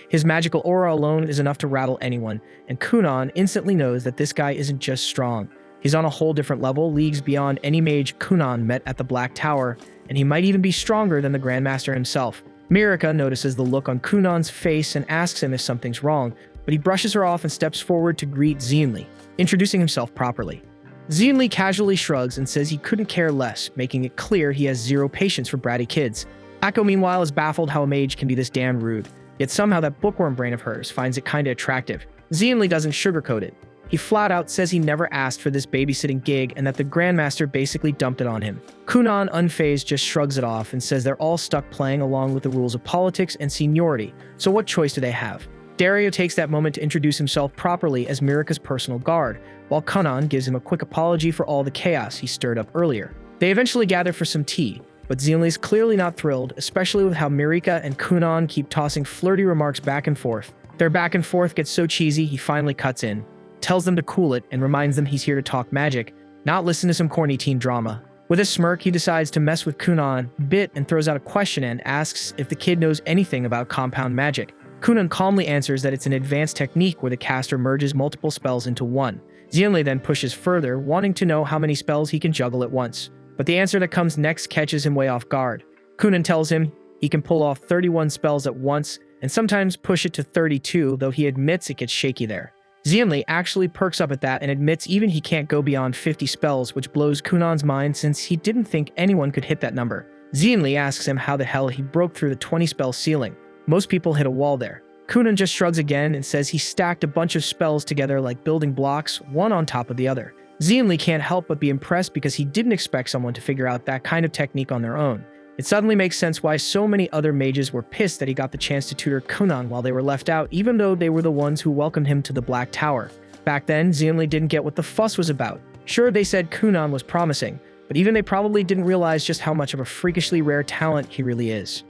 His magical aura alone is enough to rattle anyone, and Kunan instantly knows that this guy isn't just strong. He's on a whole different level, leagues beyond any mage Kunan met at the Black Tower, and he might even be stronger than the Grandmaster himself. Mirika notices the look on Kunan's face and asks him if something's wrong, but he brushes her off and steps forward to greet Zonli, introducing himself properly. Zonli casually shrugs and says he couldn't care less, making it clear he has zero patience for bratty kids. Akko, meanwhile, is baffled how a mage can be this damn rude, yet somehow that bookworm brain of hers finds it kinda attractive. Zonli doesn't sugarcoat it. He flat out says he never asked for this babysitting gig and that the Grandmaster basically dumped it on him. Kunan, unfazed, just shrugs it off and says they're all stuck playing along with the rules of politics and seniority, so what choice do they have? Dario takes that moment to introduce himself properly as Mirika's personal guard, while Kunan gives him a quick apology for all the chaos he stirred up earlier. They eventually gather for some tea, but Zonli's clearly not thrilled, especially with how Mirika and Kunan keep tossing flirty remarks back and forth. Their back and forth gets so cheesy he finally cuts in, tells them to cool it, and reminds them he's here to talk magic, not listen to some corny teen drama. With a smirk, he decides to mess with Kunan a bit and throws out a question and asks if the kid knows anything about compound magic. Kunan calmly answers that it's an advanced technique where the caster merges multiple spells into one. Zonli then pushes further, wanting to know how many spells he can juggle at once. But the answer that comes next catches him way off guard. Kunan tells him he can pull off 31 spells at once, and sometimes push it to 32, though he admits it gets shaky there. Xianli actually perks up at that and admits even he can't go beyond 50 spells, which blows Kunan's mind since he didn't think anyone could hit that number. Xianli asks him how the hell he broke through the 20-spell ceiling. Most people hit a wall there. Kunan just shrugs again and says he stacked a bunch of spells together like building blocks, one on top of the other. Xianli can't help but be impressed because he didn't expect someone to figure out that kind of technique on their own. It suddenly makes sense why so many other mages were pissed that he got the chance to tutor Kunan while they were left out, even though they were the ones who welcomed him to the Black Tower. Back then, Xianli didn't get what the fuss was about. Sure, they said Kunan was promising, but even they probably didn't realize just how much of a freakishly rare talent he really is.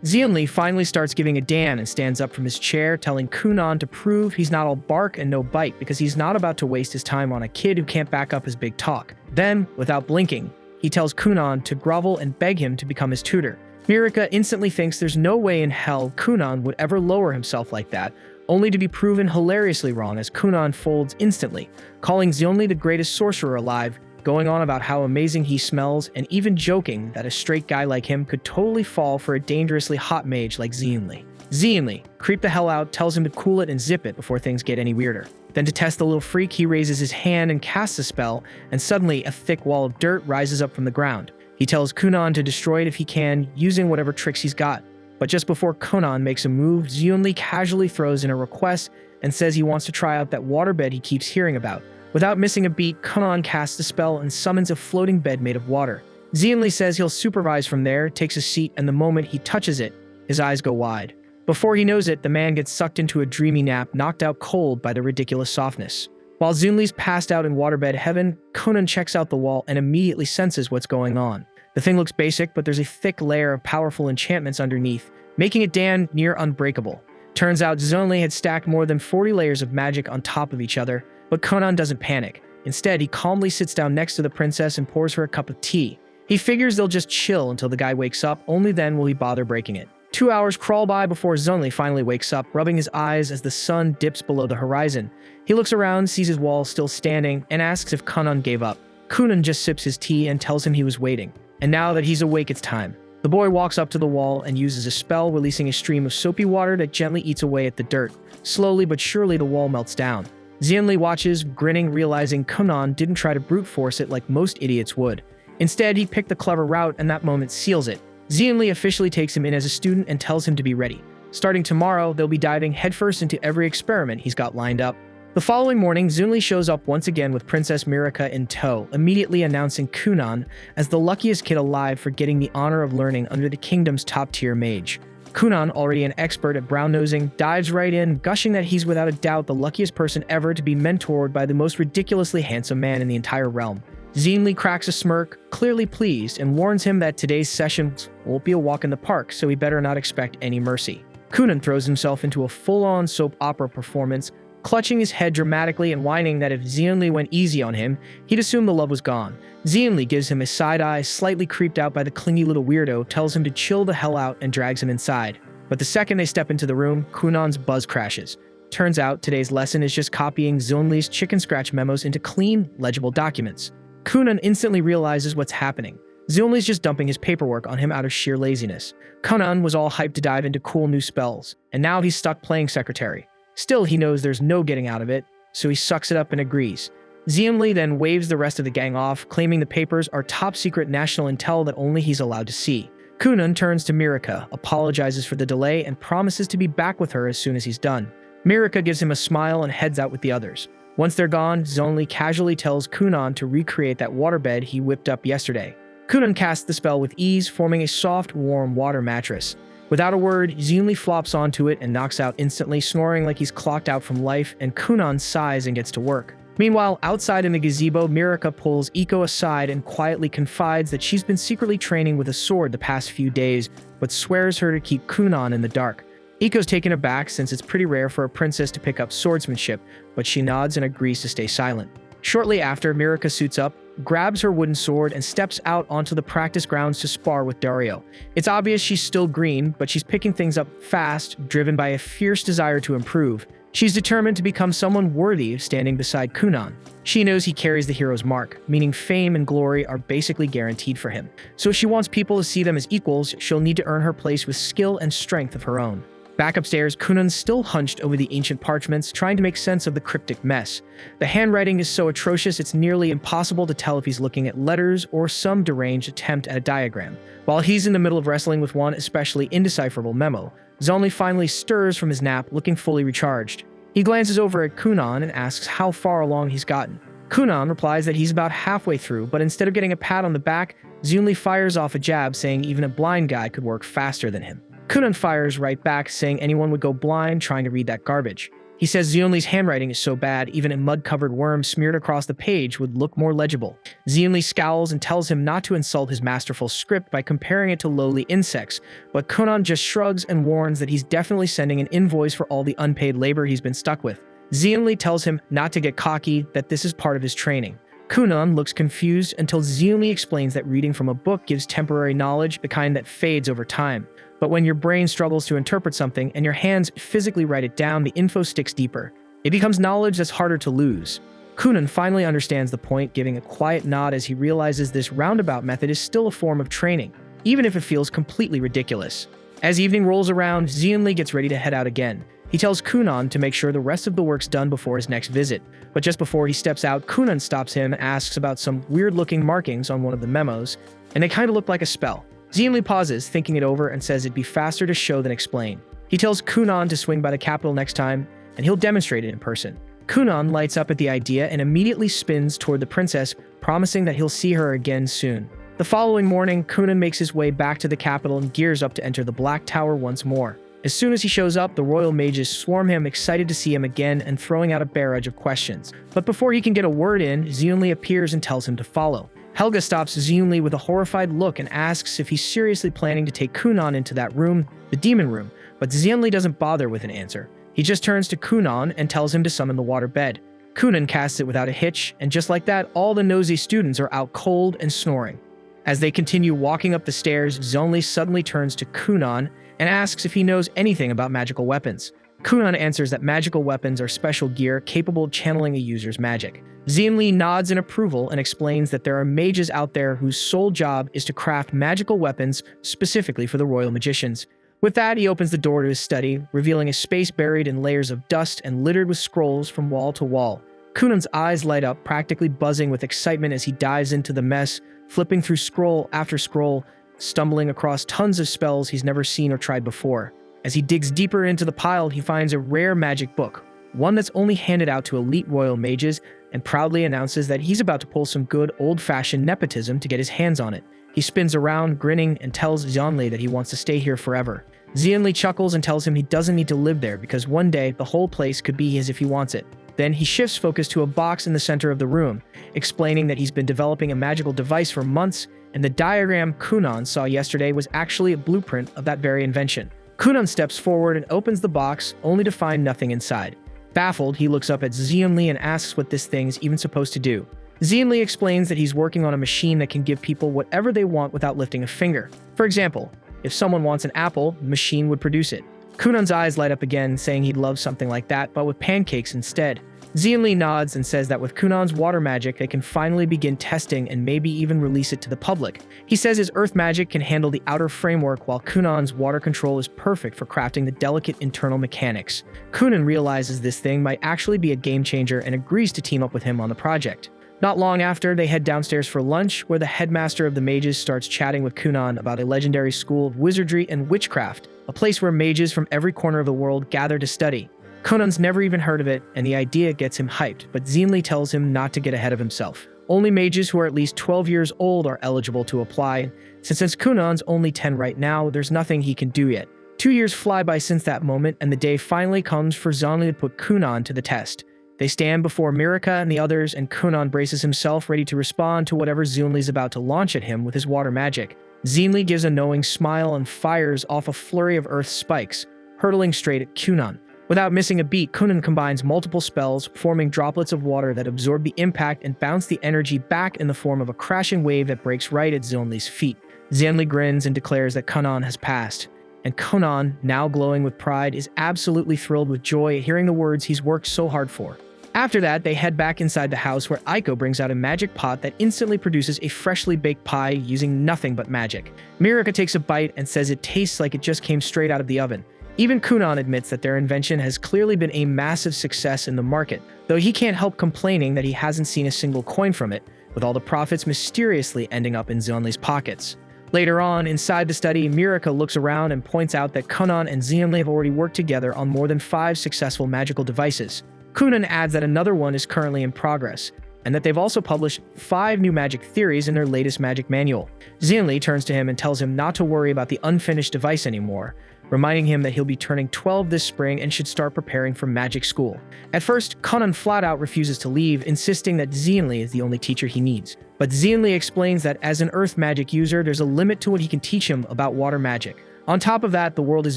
Xianli finally starts giving a damn and stands up from his chair, telling Kunan to prove he's not all bark and no bite because he's not about to waste his time on a kid who can't back up his big talk. Then, without blinking, he tells Kunan to grovel and beg him to become his tutor. Mirika instantly thinks there's no way in hell Kunan would ever lower himself like that, only to be proven hilariously wrong as Kunan folds instantly, calling Xianli the greatest sorcerer alive, going on about how amazing he smells, and even joking that a straight guy like him could totally fall for a dangerously hot mage like Xianli. Xianli, creep the hell out, tells him to cool it and zip it before things get any weirder. Then to test the little freak, he raises his hand and casts a spell, and suddenly a thick wall of dirt rises up from the ground. He tells Kunan to destroy it if he can, using whatever tricks he's got. But just before Kunan makes a move, Xianli casually throws in a request and says he wants to try out that waterbed he keeps hearing about. Without missing a beat, Kunan casts a spell and summons a floating bed made of water. Xianli says he'll supervise from there, takes a seat, and the moment he touches it, his eyes go wide. Before he knows it, the man gets sucked into a dreamy nap, knocked out cold by the ridiculous softness. While Xianli's passed out in waterbed heaven, Kunan checks out the wall and immediately senses what's going on. The thing looks basic, but there's a thick layer of powerful enchantments underneath, making it damn near unbreakable. Turns out Xianli had stacked more than 40 layers of magic on top of each other, but Kunan doesn't panic. Instead, he calmly sits down next to the princess and pours her a cup of tea. He figures they'll just chill until the guy wakes up, only then will he bother breaking it. 2 hours crawl by before Xianli finally wakes up, rubbing his eyes as the sun dips below the horizon. He looks around, sees his wall still standing, and asks if Kunan gave up. Kunan just sips his tea and tells him he was waiting. And now that he's awake, it's time. The boy walks up to the wall and uses a spell, releasing a stream of soapy water that gently eats away at the dirt. Slowly but surely, the wall melts down. Xianli watches, grinning, realizing Kunan didn't try to brute force it like most idiots would. Instead, he picked the clever route, and that moment seals it. Xianli officially takes him in as a student and tells him to be ready. Starting tomorrow, they'll be diving headfirst into every experiment he's got lined up. The following morning, Xianli shows up once again with Princess Mirika in tow, immediately announcing Kunan as the luckiest kid alive for getting the honor of learning under the kingdom's top-tier mage. Kunan, already an expert at brown-nosing, dives right in, gushing that he's without a doubt the luckiest person ever to be mentored by the most ridiculously handsome man in the entire realm. Xianli cracks a smirk, clearly pleased, and warns him that today's session won't be a walk in the park, so he better not expect any mercy. Kunan throws himself into a full-on soap opera performance, clutching his head dramatically and whining that if Xianli went easy on him, he'd assume the love was gone. Xianli gives him a side-eye, slightly creeped out by the clingy little weirdo, tells him to chill the hell out and drags him inside. But the second they step into the room, Kunan's buzz crashes. Turns out today's lesson is just copying Xianli's chicken scratch memos into clean, legible documents. Kunan instantly realizes what's happening. Xianli's just dumping his paperwork on him out of sheer laziness. Kunan was all hyped to dive into cool new spells, and now he's stuck playing secretary. Still, he knows there's no getting out of it, so he sucks it up and agrees. Xianli then waves the rest of the gang off, claiming the papers are top-secret national intel that only he's allowed to see. Kunan turns to Mirika, apologizes for the delay, and promises to be back with her as soon as he's done. Mirika gives him a smile and heads out with the others. Once they're gone, Xianli casually tells Kunan to recreate that waterbed he whipped up yesterday. Kunan casts the spell with ease, forming a soft, warm water mattress. Without a word, Xianli flops onto it and knocks out instantly, snoring like he's clocked out from life, and Kunan sighs and gets to work. Meanwhile, outside in the gazebo, Mirika pulls Iko aside and quietly confides that she's been secretly training with a sword the past few days, but swears her to keep Kunan in the dark. Iko's taken aback since it's pretty rare for a princess to pick up swordsmanship, but she nods and agrees to stay silent. Shortly after, Mirika suits up, grabs her wooden sword, and steps out onto the practice grounds to spar with Dario. It's obvious she's still green, but she's picking things up fast, driven by a fierce desire to improve. She's determined to become someone worthy of standing beside Kunan. She knows he carries the hero's mark, meaning fame and glory are basically guaranteed for him. So if she wants people to see them as equals, she'll need to earn her place with skill and strength of her own. Back upstairs, Kunan's still hunched over the ancient parchments, trying to make sense of the cryptic mess. The handwriting is so atrocious it's nearly impossible to tell if he's looking at letters or some deranged attempt at a diagram. While he's in the middle of wrestling with one especially indecipherable memo, Zonli finally stirs from his nap, looking fully recharged. He glances over at Kunan and asks how far along he's gotten. Kunan replies that he's about halfway through, but instead of getting a pat on the back, Zonli fires off a jab saying even a blind guy could work faster than him. Kunan fires right back, saying anyone would go blind trying to read that garbage. He says Zionli's handwriting is so bad, even a mud-covered worm smeared across the page would look more legible. Zionli scowls and tells him not to insult his masterful script by comparing it to lowly insects, but Kunan just shrugs and warns that he's definitely sending an invoice for all the unpaid labor he's been stuck with. Zionli tells him not to get cocky, that this is part of his training. Kunan looks confused until Zionli explains that reading from a book gives temporary knowledge, the kind that fades over time. But when your brain struggles to interpret something and your hands physically write it down, the info sticks deeper. It becomes knowledge that's harder to lose. Kunan finally understands the point, giving a quiet nod as he realizes this roundabout method is still a form of training, even if it feels completely ridiculous. As evening rolls around, Zionli gets ready to head out again. He tells Kunan to make sure the rest of the work's done before his next visit. But just before he steps out, Kunan stops him and asks about some weird-looking markings on one of the memos, and they kind of look like a spell. Zionli pauses, thinking it over, and says it'd be faster to show than explain. He tells Kunan to swing by the capital next time, and he'll demonstrate it in person. Kunan lights up at the idea and immediately spins toward the princess, promising that he'll see her again soon. The following morning, Kunan makes his way back to the capital and gears up to enter the Black Tower once more. As soon as he shows up, the royal mages swarm him, excited to see him again and throwing out a barrage of questions. But before he can get a word in, Zionli appears and tells him to follow. Helga stops Zionli with a horrified look and asks if he's seriously planning to take Kunan into that room, the demon room, but Zionli doesn't bother with an answer. He just turns to Kunan and tells him to summon the water bed. Kunan casts it without a hitch, and just like that, all the nosy students are out cold and snoring. As they continue walking up the stairs, Zionli suddenly turns to Kunan and asks if he knows anything about magical weapons. Kunan answers that magical weapons are special gear capable of channeling a user's magic. Zionli nods in approval and explains that there are mages out there whose sole job is to craft magical weapons specifically for the royal magicians. With that, he opens the door to his study, revealing a space buried in layers of dust and littered with scrolls from wall to wall. Kunan's eyes light up, practically buzzing with excitement as he dives into the mess, flipping through scroll after scroll, stumbling across tons of spells he's never seen or tried before. As he digs deeper into the pile, he finds a rare magic book, one that's only handed out to elite royal mages, and proudly announces that he's about to pull some good old-fashioned nepotism to get his hands on it. He spins around, grinning, and tells Zionli that he wants to stay here forever. Zionli chuckles and tells him he doesn't need to live there because one day the whole place could be his if he wants it. Then he shifts focus to a box in the center of the room, explaining that he's been developing a magical device for months, and the diagram Kunan saw yesterday was actually a blueprint of that very invention. Kunan steps forward and opens the box, only to find nothing inside. Baffled, he looks up at Zionli and asks what this thing's even supposed to do. Zionli explains that he's working on a machine that can give people whatever they want without lifting a finger. For example, if someone wants an apple, the machine would produce it. Kunan's eyes light up again, saying he'd love something like that, but with pancakes instead. Zionli nods and says that with Kunan's water magic, they can finally begin testing and maybe even release it to the public. He says his earth magic can handle the outer framework, while Kunan's water control is perfect for crafting the delicate internal mechanics. Kunan realizes this thing might actually be a game changer and agrees to team up with him on the project. Not long after, they head downstairs for lunch, where the headmaster of the mages starts chatting with Kunan about a legendary school of wizardry and witchcraft, a place where mages from every corner of the world gather to study. Kunan's never even heard of it, and the idea gets him hyped, but Zionli tells him not to get ahead of himself. Only mages who are at least 12 years old are eligible to apply, since Kunan's only 10 right now, there's nothing he can do yet. 2 years fly by since that moment, and the day finally comes for Zionli to put Kunan to the test. They stand before Mirika and the others, and Kunan braces himself, ready to respond to whatever Zionli's about to launch at him with his water magic. Zionli gives a knowing smile and fires off a flurry of earth spikes, hurtling straight at Kunan. Without missing a beat, Kunan combines multiple spells, forming droplets of water that absorb the impact and bounce the energy back in the form of a crashing wave that breaks right at Zionli's feet. Zionli grins and declares that Kunan has passed. And Kunan, now glowing with pride, is absolutely thrilled with joy at hearing the words he's worked so hard for. After that, they head back inside the house, where Aiko brings out a magic pot that instantly produces a freshly baked pie using nothing but magic. Mirika takes a bite and says it tastes like it just came straight out of the oven. Even Kunan admits that their invention has clearly been a massive success in the market, though he can't help complaining that he hasn't seen a single coin from it, with all the profits mysteriously ending up in Zeonli's pockets. Later on, inside the study, Mirika looks around and points out that Kunan and Zeonli have already worked together on more than 5 successful magical devices. Kunan adds that another one is currently in progress, and that they've also published 5 new magic theories in their latest magic manual. Zeonli turns to him and tells him not to worry about the unfinished device anymore, reminding him that he'll be turning 12 this spring and should start preparing for magic school. At first, Kunan flat out refuses to leave, insisting that Zeonli is the only teacher he needs. But Zeonli explains that as an earth magic user, there's a limit to what he can teach him about water magic. On top of that, the world is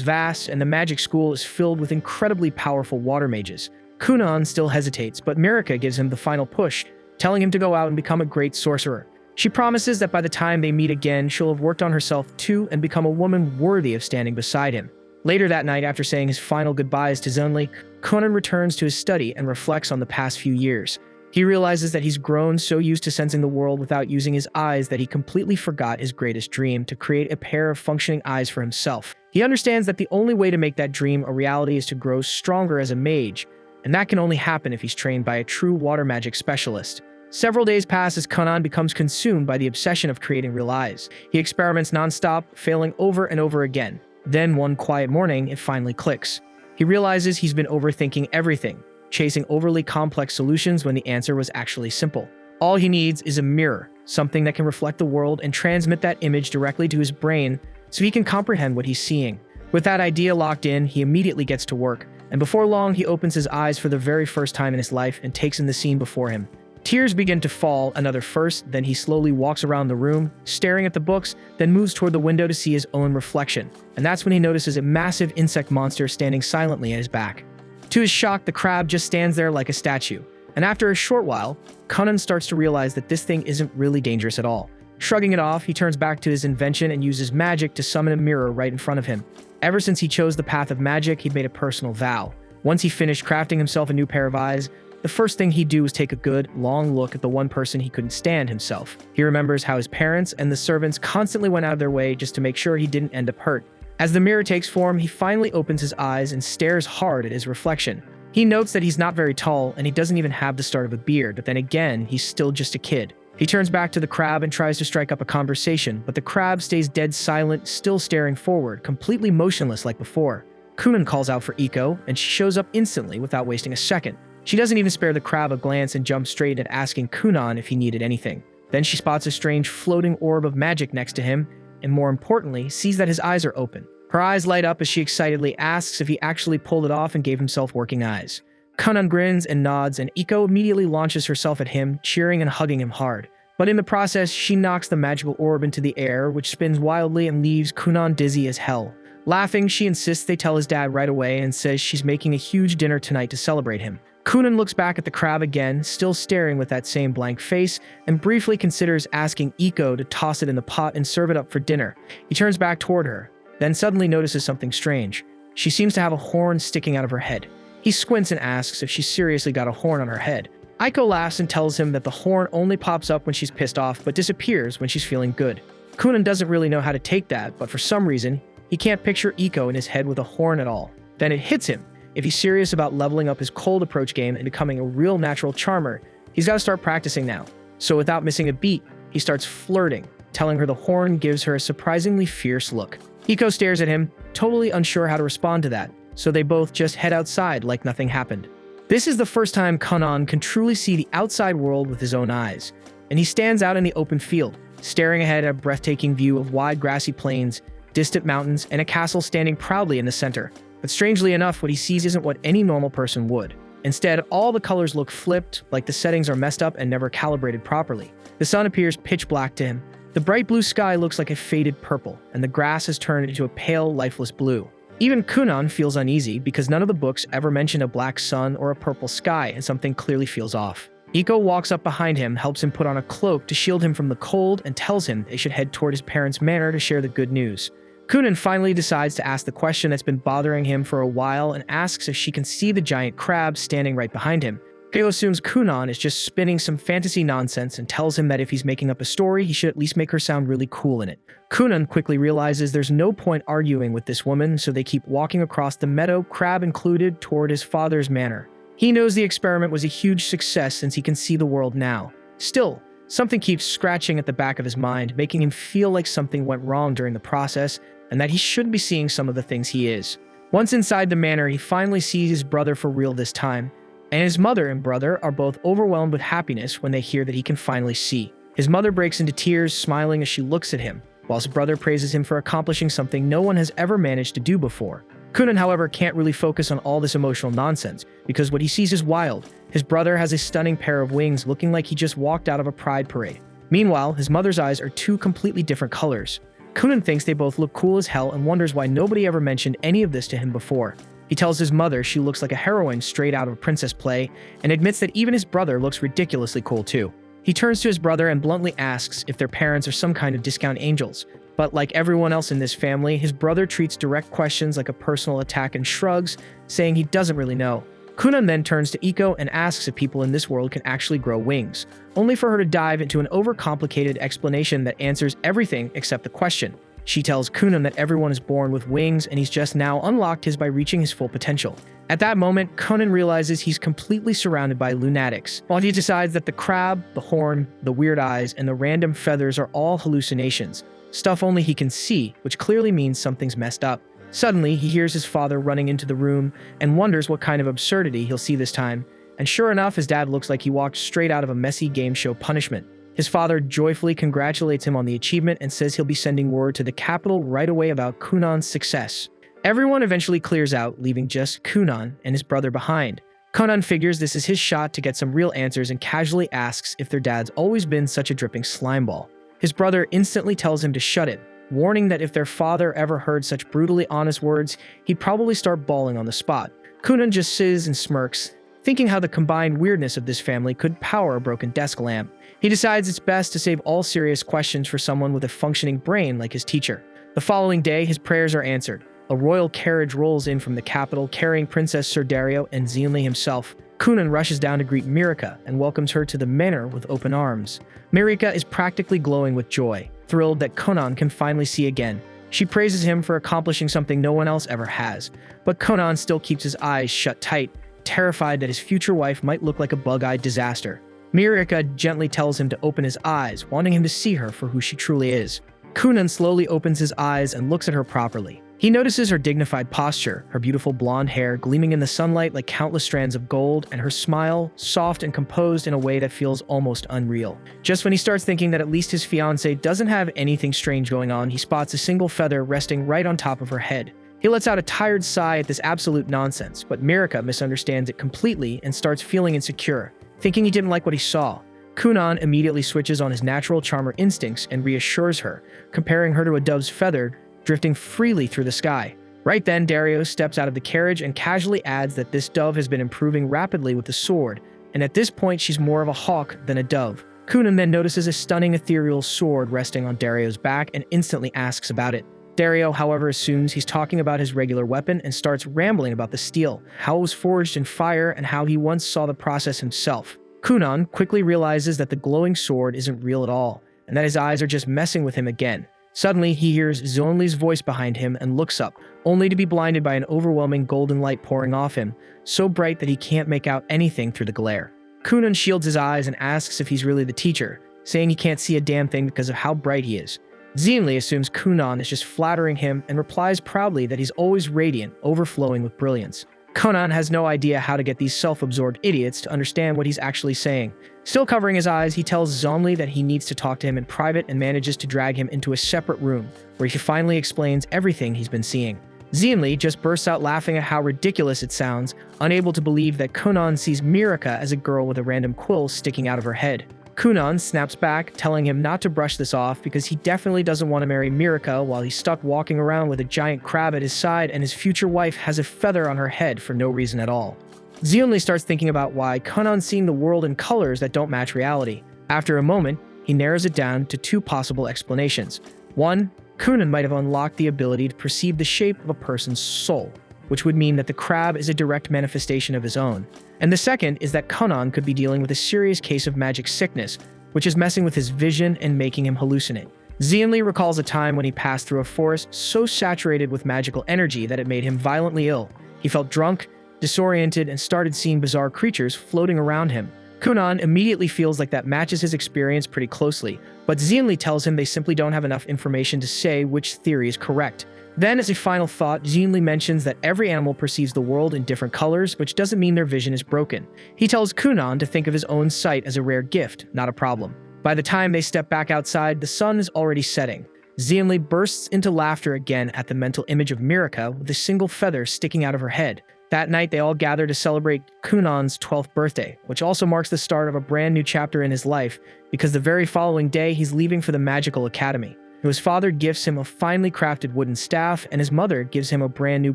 vast, and the magic school is filled with incredibly powerful water mages. Kunan still hesitates, but Mirika gives him the final push, telling him to go out and become a great sorcerer. She promises that by the time they meet again, she'll have worked on herself too and become a woman worthy of standing beside him. Later that night, after saying his final goodbyes to Zeonli, Kunan returns to his study and reflects on the past few years. He realizes that he's grown so used to sensing the world without using his eyes that he completely forgot his greatest dream, to create a pair of functioning eyes for himself. He understands that the only way to make that dream a reality is to grow stronger as a mage, and that can only happen if he's trained by a true water magic specialist. Several days pass as Kunan becomes consumed by the obsession of creating real eyes. He experiments nonstop, failing over and over again. Then one quiet morning, it finally clicks. He realizes he's been overthinking everything, chasing overly complex solutions when the answer was actually simple. All he needs is a mirror, something that can reflect the world and transmit that image directly to his brain so he can comprehend what he's seeing. With that idea locked in, he immediately gets to work, and before long he opens his eyes for the very first time in his life and takes in the scene before him. Tears begin to fall, another first, then he slowly walks around the room, staring at the books, then moves toward the window to see his own reflection. And that's when he notices a massive insect monster standing silently at his back. To his shock, the crab just stands there like a statue. And after a short while, Kunan starts to realize that this thing isn't really dangerous at all. Shrugging it off, he turns back to his invention and uses magic to summon a mirror right in front of him. Ever since he chose the path of magic, he'd made a personal vow. Once he finished crafting himself a new pair of eyes, the first thing he'd do was take a good, long look at the one person he couldn't stand himself. He remembers how his parents and the servants constantly went out of their way just to make sure he didn't end up hurt. As the mirror takes form, he finally opens his eyes and stares hard at his reflection. He notes that he's not very tall and he doesn't even have the start of a beard, but then again, he's still just a kid. He turns back to the crab and tries to strike up a conversation, but the crab stays dead silent, still staring forward, completely motionless like before. Kunan calls out for Iko, and she shows up instantly without wasting a second. She doesn't even spare the crab a glance and jumps straight at asking Kunan if he needed anything. Then she spots a strange floating orb of magic next to him, and more importantly, sees that his eyes are open. Her eyes light up as she excitedly asks if he actually pulled it off and gave himself working eyes. Kunan grins and nods, and Iko immediately launches herself at him, cheering and hugging him hard. But in the process, she knocks the magical orb into the air, which spins wildly and leaves Kunan dizzy as hell. Laughing, she insists they tell his dad right away and says she's making a huge dinner tonight to celebrate him. Kunan looks back at the crab again, still staring with that same blank face, and briefly considers asking Iko to toss it in the pot and serve it up for dinner. He turns back toward her, then suddenly notices something strange. She seems to have a horn sticking out of her head. He squints and asks if she's seriously got a horn on her head. Iko laughs and tells him that the horn only pops up when she's pissed off but disappears when she's feeling good. Kunan doesn't really know how to take that, but for some reason, he can't picture Iko in his head with a horn at all. Then it hits him. If he's serious about leveling up his cold approach game and becoming a real natural charmer, he's got to start practicing now. So without missing a beat, he starts flirting, telling her the horn gives her a surprisingly fierce look. Iko stares at him, totally unsure how to respond to that, so they both just head outside like nothing happened. This is the first time Kunan can truly see the outside world with his own eyes, and he stands out in the open field, staring ahead at a breathtaking view of wide grassy plains, distant mountains, and a castle standing proudly in the center. But strangely enough, what he sees isn't what any normal person would. Instead, all the colors look flipped, like the settings are messed up and never calibrated properly. The sun appears pitch black to him. The bright blue sky looks like a faded purple, and the grass has turned into a pale, lifeless blue. Even Kunan feels uneasy because none of the books ever mention a black sun or a purple sky, and something clearly feels off. Iko walks up behind him, helps him put on a cloak to shield him from the cold, and tells him they should head toward his parents' manor to share the good news. Kunan finally decides to ask the question that's been bothering him for a while and asks if she can see the giant crab standing right behind him. Dario assumes Kunan is just spinning some fantasy nonsense and tells him that if he's making up a story, he should at least make her sound really cool in it. Kunan quickly realizes there's no point arguing with this woman, so they keep walking across the meadow, crab included, toward his father's manor. He knows the experiment was a huge success since he can see the world now. Still, something keeps scratching at the back of his mind, making him feel like something went wrong during the process and that he shouldn't be seeing some of the things he is. Once inside the manor, he finally sees his brother for real this time, and his mother and brother are both overwhelmed with happiness when they hear that he can finally see. His mother breaks into tears, smiling as she looks at him, while his brother praises him for accomplishing something no one has ever managed to do before. Kunan, however, can't really focus on all this emotional nonsense, because what he sees is wild. His brother has a stunning pair of wings, looking like he just walked out of a pride parade. Meanwhile, his mother's eyes are two completely different colors. Kunan thinks they both look cool as hell and wonders why nobody ever mentioned any of this to him before. He tells his mother she looks like a heroine straight out of a princess play, and admits that even his brother looks ridiculously cool too. He turns to his brother and bluntly asks if their parents are some kind of discount angels. But like everyone else in this family, his brother treats direct questions like a personal attack and shrugs, saying he doesn't really know. Kunan then turns to Iko and asks if people in this world can actually grow wings, only for her to dive into an overcomplicated explanation that answers everything except the question. She tells Kunan that everyone is born with wings and he's just now unlocked his by reaching his full potential. At that moment, Kunan realizes he's completely surrounded by lunatics, while he decides that the crab, the horn, the weird eyes, and the random feathers are all hallucinations, stuff only he can see, which clearly means something's messed up. Suddenly, he hears his father running into the room and wonders what kind of absurdity he'll see this time, and sure enough, his dad looks like he walked straight out of a messy game show punishment. His father joyfully congratulates him on the achievement and says he'll be sending word to the capital right away about Kunan's success. Everyone eventually clears out, leaving just Kunan and his brother behind. Kunan figures this is his shot to get some real answers and casually asks if their dad's always been such a dripping slimeball. His brother instantly tells him to shut it, warning that if their father ever heard such brutally honest words, he'd probably start bawling on the spot. Kunan just sits and smirks, thinking how the combined weirdness of this family could power a broken desk lamp. He decides it's best to save all serious questions for someone with a functioning brain like his teacher. The following day, his prayers are answered. A royal carriage rolls in from the capital, carrying Princess Sir Dario and Zenli himself. Kunan rushes down to greet Mirika and welcomes her to the manor with open arms. Mirika is practically glowing with joy, thrilled that Kunan can finally see again. She praises him for accomplishing something no one else ever has, but Kunan still keeps his eyes shut tight, terrified that his future wife might look like a bug-eyed disaster. Mirika gently tells him to open his eyes, wanting him to see her for who she truly is. Kunan slowly opens his eyes and looks at her properly. He notices her dignified posture, her beautiful blonde hair gleaming in the sunlight like countless strands of gold, and her smile, soft and composed in a way that feels almost unreal. Just when he starts thinking that at least his fiancée doesn't have anything strange going on, he spots a single feather resting right on top of her head. He lets out a tired sigh at this absolute nonsense, but Mirika misunderstands it completely and starts feeling insecure, thinking he didn't like what he saw. Kunan immediately switches on his natural charmer instincts and reassures her, comparing her to a dove's feather drifting freely through the sky. Right then, Dario steps out of the carriage and casually adds that this dove has been improving rapidly with the sword, and at this point she's more of a hawk than a dove. Kunan then notices a stunning ethereal sword resting on Dario's back and instantly asks about it. Dario, however, assumes he's talking about his regular weapon and starts rambling about the steel, how it was forged in fire, and how he once saw the process himself. Kunan quickly realizes that the glowing sword isn't real at all, and that his eyes are just messing with him again. Suddenly, he hears Zonli's voice behind him and looks up, only to be blinded by an overwhelming golden light pouring off him, so bright that he can't make out anything through the glare. Kunan shields his eyes and asks if he's really the teacher, saying he can't see a damn thing because of how bright he is. Zenli assumes Kunan is just flattering him and replies proudly that he's always radiant, overflowing with brilliance. Kunan has no idea how to get these self-absorbed idiots to understand what he's actually saying. Still covering his eyes, he tells Zonli that he needs to talk to him in private and manages to drag him into a separate room, where he finally explains everything he's been seeing. Zenli just bursts out laughing at how ridiculous it sounds, unable to believe that Kunan sees Mirika as a girl with a random quill sticking out of her head. Kunan snaps back, telling him not to brush this off because he definitely doesn't want to marry Mirika while he's stuck walking around with a giant crab at his side and his future wife has a feather on her head for no reason at all. Zenli starts thinking about why Kunan's seeing the world in colors that don't match reality. After a moment, he narrows it down to two possible explanations. One, Kunan might have unlocked the ability to perceive the shape of a person's soul. which would mean that the crab is a direct manifestation of his own. And the second is that Kunan could be dealing with a serious case of magic sickness, which is messing with his vision and making him hallucinate. Xianli recalls a time when he passed through a forest so saturated with magical energy that it made him violently ill. He felt drunk, disoriented, and started seeing bizarre creatures floating around him. Kunan immediately feels like that matches his experience pretty closely, but Xianli tells him they simply don't have enough information to say which theory is correct. Then, as a final thought, Xianli mentions that every animal perceives the world in different colors, which doesn't mean their vision is broken. He tells Kunan to think of his own sight as a rare gift, not a problem. By the time they step back outside, the sun is already setting. Xianli bursts into laughter again at the mental image of Mirika with a single feather sticking out of her head. That night, they all gather to celebrate Kunan's 12th birthday, which also marks the start of a brand new chapter in his life, because the very following day, he's leaving for the Magical Academy. His father gifts him a finely crafted wooden staff, and his mother gives him a brand new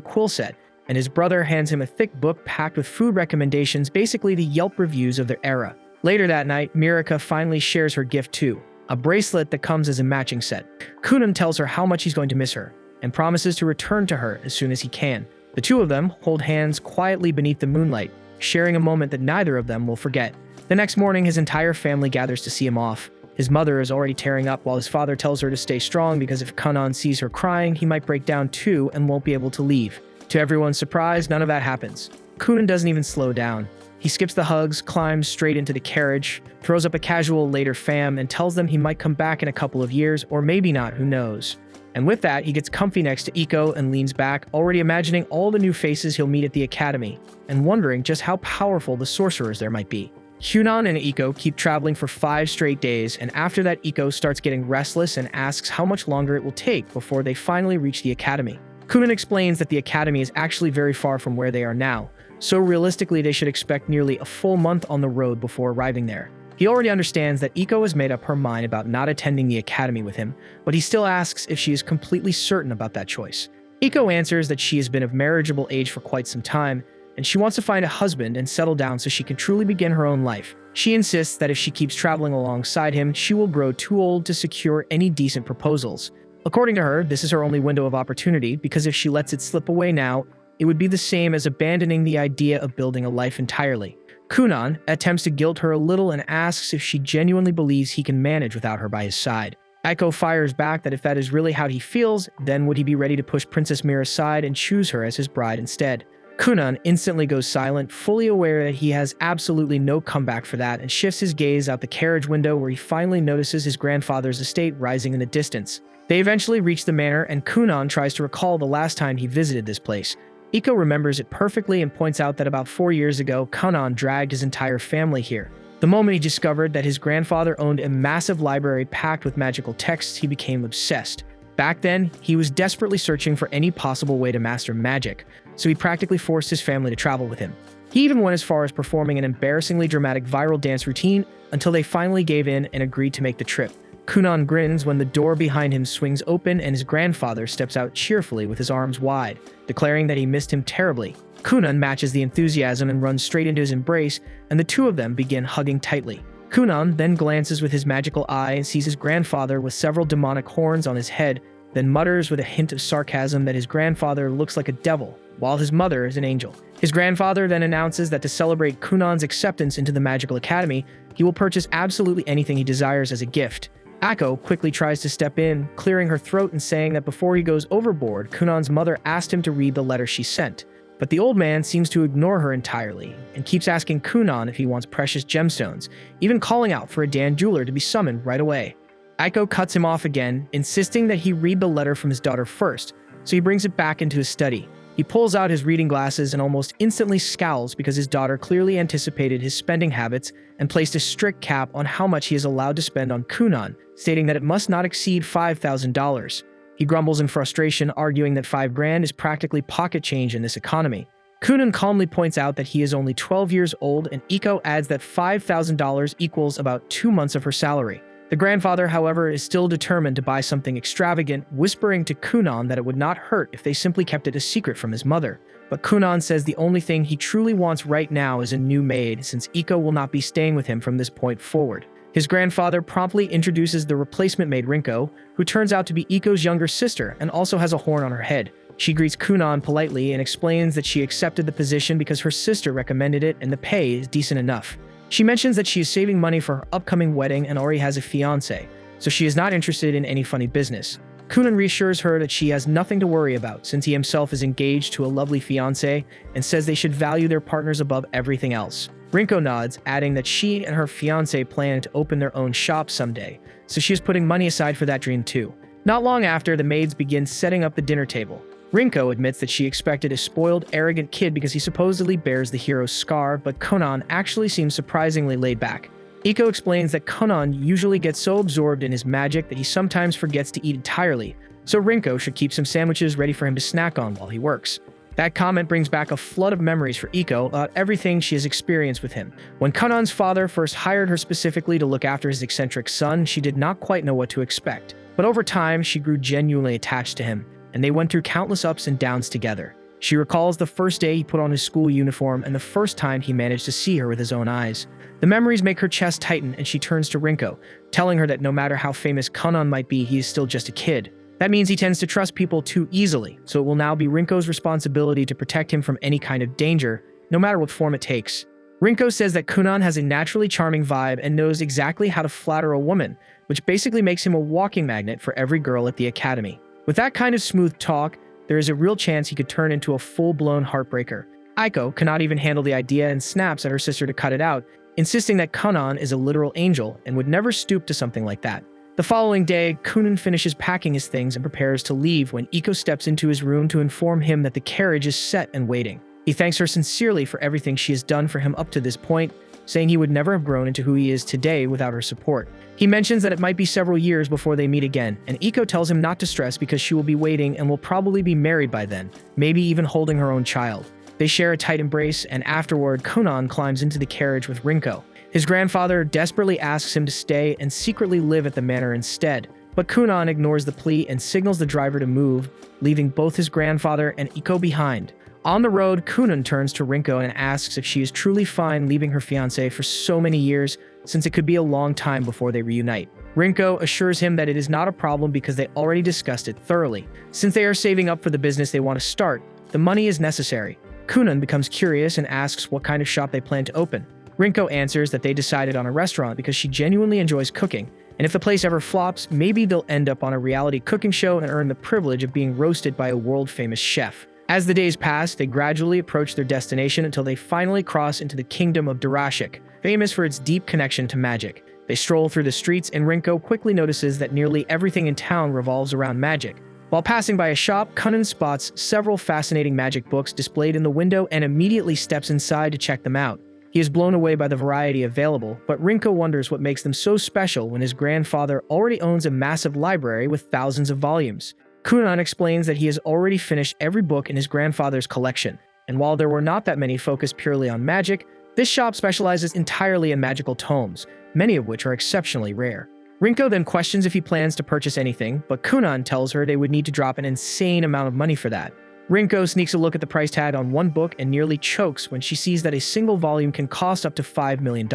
quill set, and his brother hands him a thick book packed with food recommendations, basically the Yelp reviews of their era. Later that night, Mirika finally shares her gift too, a bracelet that comes as a matching set. Kunan tells her how much he's going to miss her, and promises to return to her as soon as he can. The two of them hold hands quietly beneath the moonlight, sharing a moment that neither of them will forget. The next morning, his entire family gathers to see him off. His mother is already tearing up while his father tells her to stay strong because if Kunan sees her crying, he might break down too and won't be able to leave. To everyone's surprise, none of that happens. Kunan doesn't even slow down. He skips the hugs, climbs straight into the carriage, throws up a casual later fam, and tells them he might come back in a couple of years, or maybe not, who knows. And with that, he gets comfy next to Iko and leans back, already imagining all the new faces he'll meet at the academy, and wondering just how powerful the sorcerers there might be. Kunan and Iko keep traveling for 5 straight days, and after that Iko starts getting restless and asks how much longer it will take before they finally reach the academy. Kunan explains that the academy is actually very far from where they are now, so realistically they should expect nearly a full month on the road before arriving there. He already understands that Iko has made up her mind about not attending the academy with him, but he still asks if she is completely certain about that choice. Iko answers that she has been of marriageable age for quite some time, and she wants to find a husband and settle down so she can truly begin her own life. She insists that if she keeps traveling alongside him, she will grow too old to secure any decent proposals. According to her, this is her only window of opportunity, because if she lets it slip away now, it would be the same as abandoning the idea of building a life entirely. Kunan attempts to guilt her a little and asks if she genuinely believes he can manage without her by his side. Iko fires back that if that is really how he feels, then would he be ready to push Princess Mira aside and choose her as his bride instead? Kunan instantly goes silent, fully aware that he has absolutely no comeback for that, and shifts his gaze out the carriage window where he finally notices his grandfather's estate rising in the distance. They eventually reach the manor, and Kunan tries to recall the last time he visited this place. Iko remembers it perfectly and points out that about 4 years ago, Kunan dragged his entire family here. The moment he discovered that his grandfather owned a massive library packed with magical texts, he became obsessed. Back then, he was desperately searching for any possible way to master magic, so he practically forced his family to travel with him. He even went as far as performing an embarrassingly dramatic viral dance routine until they finally gave in and agreed to make the trip. Kunan grins when the door behind him swings open and his grandfather steps out cheerfully with his arms wide, declaring that he missed him terribly. Kunan matches the enthusiasm and runs straight into his embrace, and the two of them begin hugging tightly. Kunan then glances with his magical eye and sees his grandfather with several demonic horns on his head, then mutters with a hint of sarcasm that his grandfather looks like a devil, while his mother is an angel. His grandfather then announces that to celebrate Kunan's acceptance into the Magical Academy, he will purchase absolutely anything he desires as a gift. Ako quickly tries to step in, clearing her throat and saying that before he goes overboard, Kunan's mother asked him to read the letter she sent. But the old man seems to ignore her entirely, and keeps asking Kunan if he wants precious gemstones, even calling out for a Dan jeweler to be summoned right away. Iko cuts him off again, insisting that he read the letter from his daughter first, so he brings it back into his study. He pulls out his reading glasses and almost instantly scowls because his daughter clearly anticipated his spending habits and placed a strict cap on how much he is allowed to spend on Kunan, stating that it must not exceed $5,000. He grumbles in frustration, arguing that $5,000 is practically pocket change in this economy. Kunan calmly points out that he is only 12 years old, and Iko adds that $5,000 equals about 2 months of her salary. The grandfather, however, is still determined to buy something extravagant, whispering to Kunan that it would not hurt if they simply kept it a secret from his mother. But Kunan says the only thing he truly wants right now is a new maid, since Iko will not be staying with him from this point forward. His grandfather promptly introduces the replacement maid Rinko, who turns out to be Iko's younger sister and also has a horn on her head. She greets Kunan politely and explains that she accepted the position because her sister recommended it and the pay is decent enough. She mentions that she is saving money for her upcoming wedding and already has a fiancé, so she is not interested in any funny business. Kunan reassures her that she has nothing to worry about since he himself is engaged to a lovely fiancée and says they should value their partners above everything else. Rinko nods, adding that she and her fiancé plan to open their own shop someday, so she is putting money aside for that dream too. Not long after, the maids begin setting up the dinner table. Rinko admits that she expected a spoiled, arrogant kid because he supposedly bears the hero's scar, but Conan actually seems surprisingly laid back. Iko explains that Conan usually gets so absorbed in his magic that he sometimes forgets to eat entirely, so Rinko should keep some sandwiches ready for him to snack on while he works. That comment brings back a flood of memories for Iko about everything she has experienced with him. When Conan's father first hired her specifically to look after his eccentric son, she did not quite know what to expect. But over time, she grew genuinely attached to him, and they went through countless ups and downs together. She recalls the first day he put on his school uniform and the first time he managed to see her with his own eyes. The memories make her chest tighten and she turns to Rinko, telling her that no matter how famous Conan might be, he is still just a kid. That means he tends to trust people too easily, so it will now be Rinko's responsibility to protect him from any kind of danger, no matter what form it takes. Rinko says that Conan has a naturally charming vibe and knows exactly how to flatter a woman, which basically makes him a walking magnet for every girl at the academy. With that kind of smooth talk, there is a real chance he could turn into a full-blown heartbreaker. Aiko cannot even handle the idea and snaps at her sister to cut it out, insisting that Conan is a literal angel and would never stoop to something like that. The following day, Kunan finishes packing his things and prepares to leave when Iko steps into his room to inform him that the carriage is set and waiting. He thanks her sincerely for everything she has done for him up to this point, saying he would never have grown into who he is today without her support. He mentions that it might be several years before they meet again, and Iko tells him not to stress because she will be waiting and will probably be married by then, maybe even holding her own child. They share a tight embrace, and afterward, Conan climbs into the carriage with Rinko. His grandfather desperately asks him to stay and secretly live at the manor instead, but Conan ignores the plea and signals the driver to move, leaving both his grandfather and Iko behind. On the road, Kunan turns to Rinko and asks if she is truly fine leaving her fiancé for so many years, since it could be a long time before they reunite. Rinko assures him that it is not a problem because they already discussed it thoroughly. Since they are saving up for the business they want to start, the money is necessary. Kunan becomes curious and asks what kind of shop they plan to open. Rinko answers that they decided on a restaurant because she genuinely enjoys cooking, and if the place ever flops, maybe they'll end up on a reality cooking show and earn the privilege of being roasted by a world-famous chef. As the days pass, they gradually approach their destination until they finally cross into the kingdom of Durashik, famous for its deep connection to magic. They stroll through the streets, and Rinko quickly notices that nearly everything in town revolves around magic. While passing by a shop, Kunan spots several fascinating magic books displayed in the window and immediately steps inside to check them out. He is blown away by the variety available, but Rinko wonders what makes them so special when his grandfather already owns a massive library with thousands of volumes. Kunan explains that he has already finished every book in his grandfather's collection, and while there were not that many focused purely on magic, this shop specializes entirely in magical tomes, many of which are exceptionally rare. Rinko then questions if he plans to purchase anything, but Kunan tells her they would need to drop an insane amount of money for that. Rinko sneaks a look at the price tag on one book and nearly chokes when she sees that a single volume can cost up to $5 million.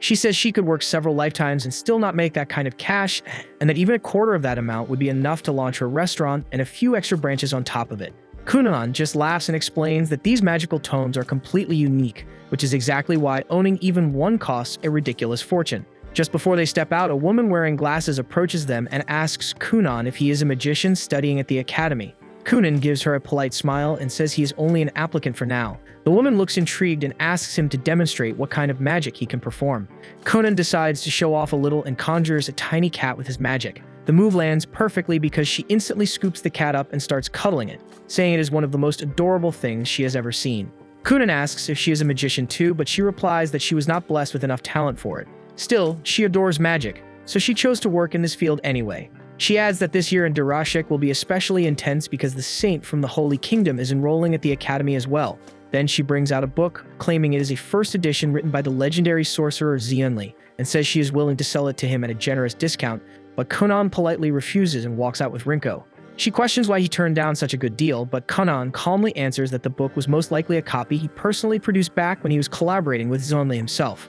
She says she could work several lifetimes and still not make that kind of cash, and that even a quarter of that amount would be enough to launch her restaurant and a few extra branches on top of it. Kunan just laughs and explains that these magical tomes are completely unique, which is exactly why owning even one costs a ridiculous fortune. Just before they step out, a woman wearing glasses approaches them and asks Kunan if he is a magician studying at the academy. Kunan gives her a polite smile and says he is only an applicant for now. The woman looks intrigued and asks him to demonstrate what kind of magic he can perform. Kunan decides to show off a little and conjures a tiny cat with his magic. The move lands perfectly because she instantly scoops the cat up and starts cuddling it, saying it is one of the most adorable things she has ever seen. Kunan asks if she is a magician too, but she replies that she was not blessed with enough talent for it. Still, she adores magic, so she chose to work in this field anyway. She adds that this year in Durashik will be especially intense because the saint from the Holy Kingdom is enrolling at the academy as well. Then she brings out a book, claiming it is a first edition written by the legendary sorcerer Xianli, and says she is willing to sell it to him at a generous discount, but Conan politely refuses and walks out with Rinko. She questions why he turned down such a good deal, but Conan calmly answers that the book was most likely a copy he personally produced back when he was collaborating with Xianli himself.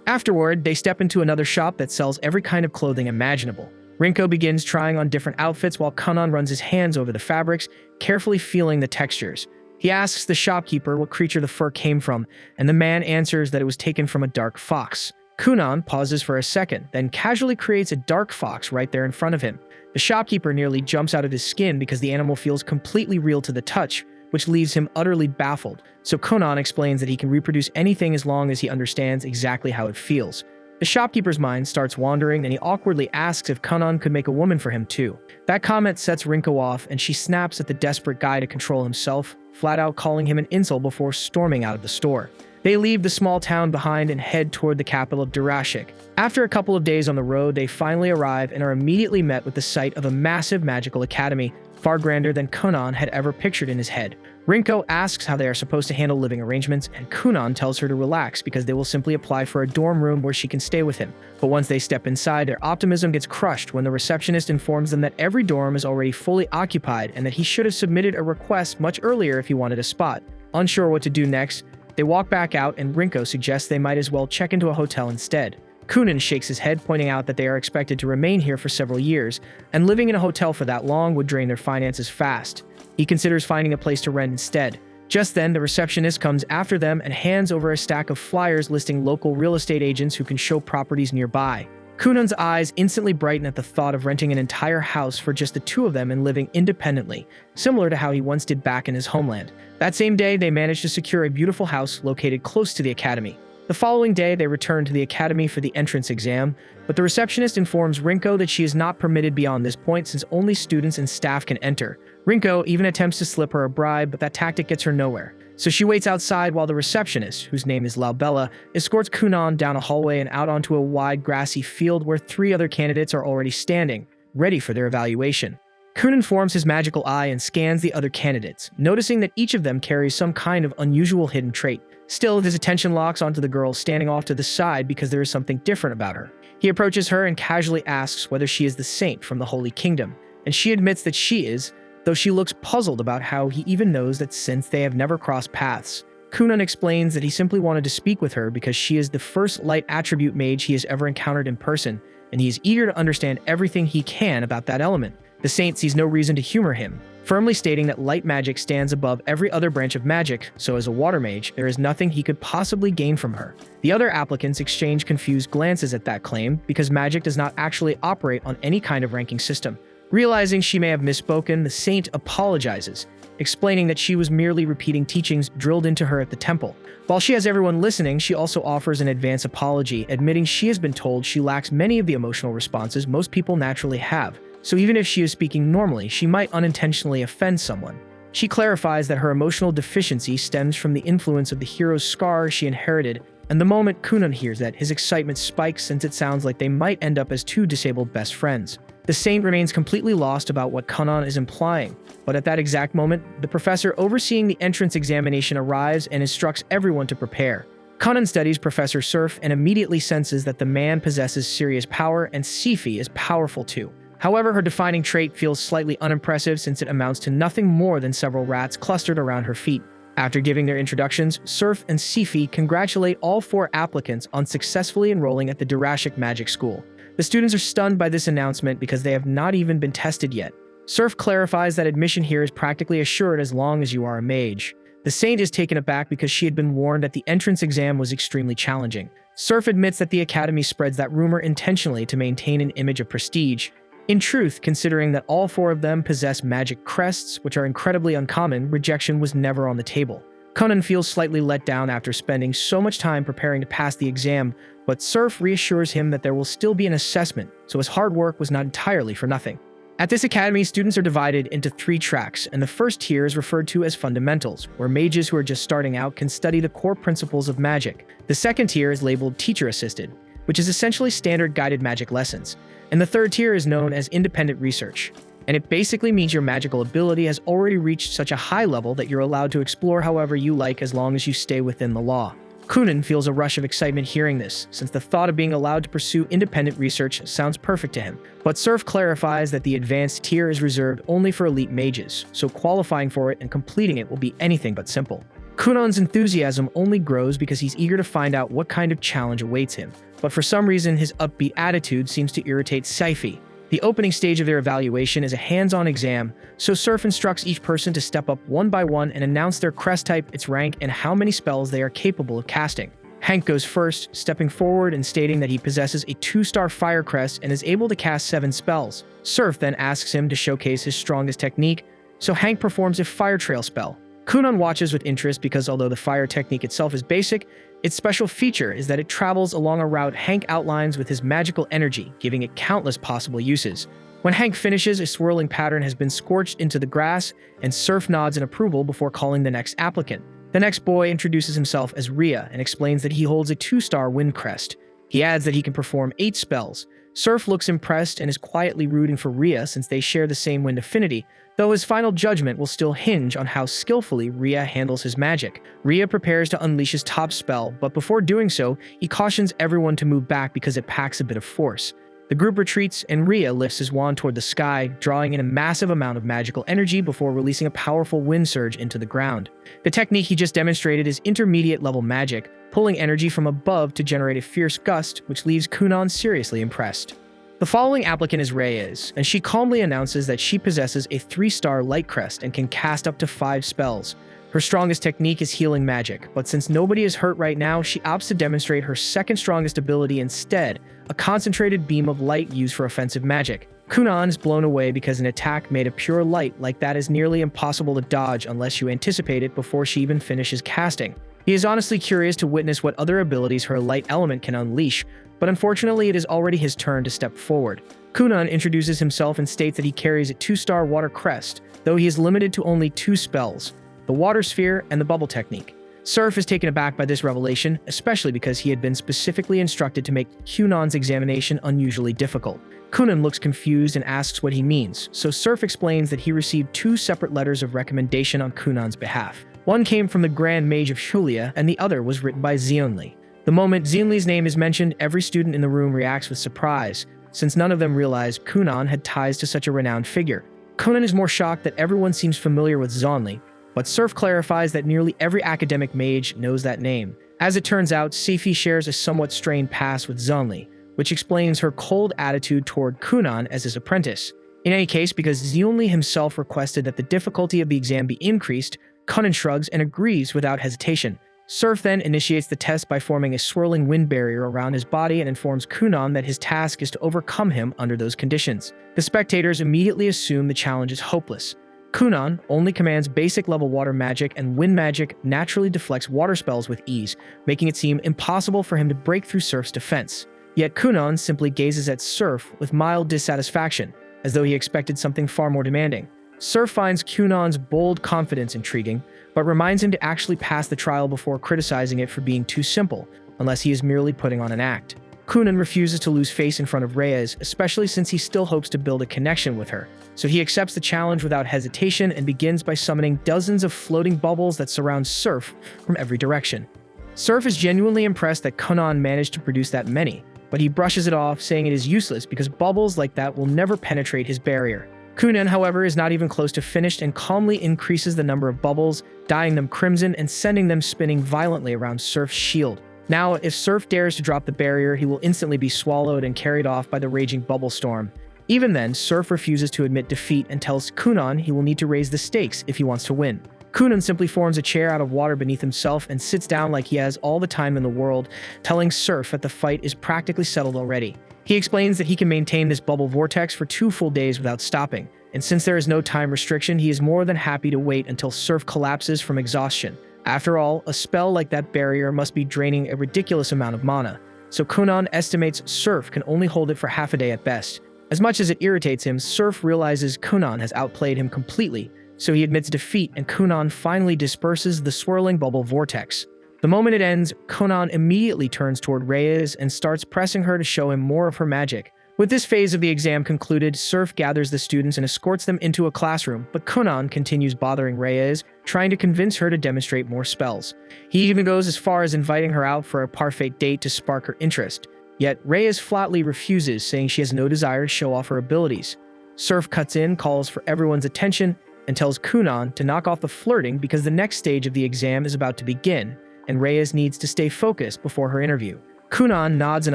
Afterward, they step into another shop that sells every kind of clothing imaginable. Rinko begins trying on different outfits while Kunan runs his hands over the fabrics, carefully feeling the textures. He asks the shopkeeper what creature the fur came from, and the man answers that it was taken from a dark fox. Kunan pauses for a second, then casually creates a dark fox right there in front of him. The shopkeeper nearly jumps out of his skin because the animal feels completely real to the touch, which leaves him utterly baffled. So Kunan explains that he can reproduce anything as long as he understands exactly how it feels. The shopkeeper's mind starts wandering, and he awkwardly asks if Kunan could make a woman for him too. That comment sets Rinko off, and she snaps at the desperate guy to control himself, flat out calling him an insult before storming out of the store. They leave the small town behind and head toward the capital of Durashik. After a couple of days on the road, they finally arrive and are immediately met with the sight of a massive magical academy, far grander than Kunan had ever pictured in his head. Rinko asks how they are supposed to handle living arrangements, and Kunan tells her to relax because they will simply apply for a dorm room where she can stay with him. But once they step inside, their optimism gets crushed when the receptionist informs them that every dorm is already fully occupied and that he should have submitted a request much earlier if he wanted a spot. Unsure what to do next, they walk back out, and Rinko suggests they might as well check into a hotel instead. Kunan shakes his head, pointing out that they are expected to remain here for several years, and living in a hotel for that long would drain their finances fast. He considers finding a place to rent instead. Just then, the receptionist comes after them and hands over a stack of flyers listing local real estate agents who can show properties nearby. Kunan's eyes instantly brighten at the thought of renting an entire house for just the two of them and living independently, similar to how he once did back in his homeland. That same day, they managed to secure a beautiful house located close to the academy. The following day, they return to the academy for the entrance exam, but the receptionist informs Rinko that she is not permitted beyond this point since only students and staff can enter. Rinko even attempts to slip her a bribe, but that tactic gets her nowhere. So she waits outside while the receptionist, whose name is Laubella, escorts Kunan down a hallway and out onto a wide grassy field where 3 other candidates are already standing, ready for their evaluation. Kunan forms his magical eye and scans the other candidates, noticing that each of them carries some kind of unusual hidden trait. Still, his attention locks onto the girl standing off to the side because there is something different about her. He approaches her and casually asks whether she is the saint from the Holy Kingdom, and she admits that she is, though she looks puzzled about how he even knows that since they have never crossed paths. Kunan explains that he simply wanted to speak with her because she is the first light attribute mage he has ever encountered in person, and he is eager to understand everything he can about that element. The saint sees no reason to humor him, firmly stating that light magic stands above every other branch of magic, so as a water mage, there is nothing he could possibly gain from her. The other applicants exchange confused glances at that claim because magic does not actually operate on any kind of ranking system. Realizing she may have misspoken, the saint apologizes, explaining that she was merely repeating teachings drilled into her at the temple. While she has everyone listening, she also offers an advance apology, admitting she has been told she lacks many of the emotional responses most people naturally have. So even if she is speaking normally, she might unintentionally offend someone. She clarifies that her emotional deficiency stems from the influence of the hero's scar she inherited, and the moment Kunan hears that, his excitement spikes since it sounds like they might end up as 2 disabled best friends. The saint remains completely lost about what Kunan is implying, but at that exact moment, the professor overseeing the entrance examination arrives and instructs everyone to prepare. Kunan studies Professor Surf and immediately senses that the man possesses serious power, and Sifi is powerful too. However, her defining trait feels slightly unimpressive since it amounts to nothing more than several rats clustered around her feet. After giving their introductions, Surf and Sifi congratulate all 4 applicants on successfully enrolling at the Durashik Magic School. The students are stunned by this announcement because they have not even been tested yet. Surf clarifies that admission here is practically assured as long as you are a mage. The saint is taken aback because she had been warned that the entrance exam was extremely challenging. Surf admits that the academy spreads that rumor intentionally to maintain an image of prestige. In truth, considering that all 4 of them possess magic crests, which are incredibly uncommon, rejection was never on the table. Kunan feels slightly let down after spending so much time preparing to pass the exam, but Surf reassures him that there will still be an assessment, so his hard work was not entirely for nothing. At this academy, students are divided into 3 tracks, and the first tier is referred to as fundamentals, where mages who are just starting out can study the core principles of magic. The second tier is labeled teacher-assisted, which is essentially standard guided magic lessons. And the third tier is known as independent research, and it basically means your magical ability has already reached such a high level that you're allowed to explore however you like as long as you stay within the law. Kunan feels a rush of excitement hearing this, since the thought of being allowed to pursue independent research sounds perfect to him. But Surf clarifies that the advanced tier is reserved only for elite mages, so qualifying for it and completing it will be anything but simple. Kunan's enthusiasm only grows because he's eager to find out what kind of challenge awaits him, but for some reason his upbeat attitude seems to irritate Sifi. The opening stage of their evaluation is a hands-on exam, so Surf instructs each person to step up one by one and announce their crest type, its rank, and how many spells they are capable of casting. Hank goes first, stepping forward and stating that he possesses a 2-star fire crest and is able to cast 7 spells. Surf then asks him to showcase his strongest technique, so Hank performs a fire trail spell. Kunan watches with interest because although the fire technique itself is basic, its special feature is that it travels along a route Hank outlines with his magical energy, giving it countless possible uses. When Hank finishes, a swirling pattern has been scorched into the grass, and Surf nods in approval before calling the next applicant. The next boy introduces himself as Rhea and explains that he holds a 2-star wind crest. He adds that he can perform 8 spells. Surf looks impressed and is quietly rooting for Rhea since they share the same wind affinity, though his final judgment will still hinge on how skillfully Rhea handles his magic. Rhea prepares to unleash his top spell, but before doing so, he cautions everyone to move back because it packs a bit of force. The group retreats, and Rhea lifts his wand toward the sky, drawing in a massive amount of magical energy before releasing a powerful wind surge into the ground. The technique he just demonstrated is intermediate-level magic, pulling energy from above to generate a fierce gust, which leaves Kunan seriously impressed. The following applicant is Reyes, and she calmly announces that she possesses a 3-star light crest and can cast up to 5 spells. Her strongest technique is healing magic, but since nobody is hurt right now, she opts to demonstrate her second strongest ability instead, a concentrated beam of light used for offensive magic. Kunan is blown away because an attack made of pure light like that is nearly impossible to dodge unless you anticipate it before she even finishes casting. He is honestly curious to witness what other abilities her light element can unleash, but unfortunately it is already his turn to step forward. Kunan introduces himself and states that he carries a 2-star water crest, though he is limited to only 2 spells, the water sphere and the bubble technique. Surf is taken aback by this revelation, especially because he had been specifically instructed to make Kunan's examination unusually difficult. Kunan looks confused and asks what he means, so Surf explains that he received 2 separate letters of recommendation on Kunan's behalf. One came from the Grand Mage of Julia, and the other was written by Xionli. The moment Xionli's name is mentioned, every student in the room reacts with surprise, since none of them realized Kunan had ties to such a renowned figure. Kunan is more shocked that everyone seems familiar with Xionli, but Surf clarifies that nearly every academic mage knows that name. As it turns out, Seifi shares a somewhat strained past with Xionli, which explains her cold attitude toward Kunan as his apprentice. In any case, because Xionli himself requested that the difficulty of the exam be increased, Kunan shrugs and agrees without hesitation. Surf then initiates the test by forming a swirling wind barrier around his body and informs Kunan that his task is to overcome him under those conditions. The spectators immediately assume the challenge is hopeless. Kunan only commands basic-level water magic, and wind magic naturally deflects water spells with ease, making it seem impossible for him to break through Surf's defense. Yet Kunan simply gazes at Surf with mild dissatisfaction, as though he expected something far more demanding. Surf finds Kunan's bold confidence intriguing, but reminds him to actually pass the trial before criticizing it for being too simple, unless he is merely putting on an act. Kunan refuses to lose face in front of Reyes, especially since he still hopes to build a connection with her, so he accepts the challenge without hesitation and begins by summoning dozens of floating bubbles that surround Surf from every direction. Surf is genuinely impressed that Kunan managed to produce that many, but he brushes it off, saying it is useless because bubbles like that will never penetrate his barrier. Kunan, however, is not even close to finished and calmly increases the number of bubbles, dyeing them crimson and sending them spinning violently around Surf's shield. Now, if Surf dares to drop the barrier, he will instantly be swallowed and carried off by the raging bubble storm. Even then, Surf refuses to admit defeat and tells Kunan he will need to raise the stakes if he wants to win. Kunan simply forms a chair out of water beneath himself and sits down like he has all the time in the world, telling Surf that the fight is practically settled already. He explains that he can maintain this bubble vortex for 2 full days without stopping, and since there is no time restriction, he is more than happy to wait until Surf collapses from exhaustion. After all, a spell like that barrier must be draining a ridiculous amount of mana, so Kunan estimates Surf can only hold it for half a day at best. As much as it irritates him, Surf realizes Kunan has outplayed him completely, so he admits defeat and Kunan finally disperses the swirling bubble vortex. The moment it ends, Kunan immediately turns toward Reyes and starts pressing her to show him more of her magic. With this phase of the exam concluded, Surf gathers the students and escorts them into a classroom, but Kunan continues bothering Reyes, trying to convince her to demonstrate more spells. He even goes as far as inviting her out for a parfait date to spark her interest. Yet Reyes flatly refuses, saying she has no desire to show off her abilities. Surf cuts in, calls for everyone's attention, and tells Kunan to knock off the flirting because the next stage of the exam is about to begin, and Reyes needs to stay focused before her interview. Kunan nods in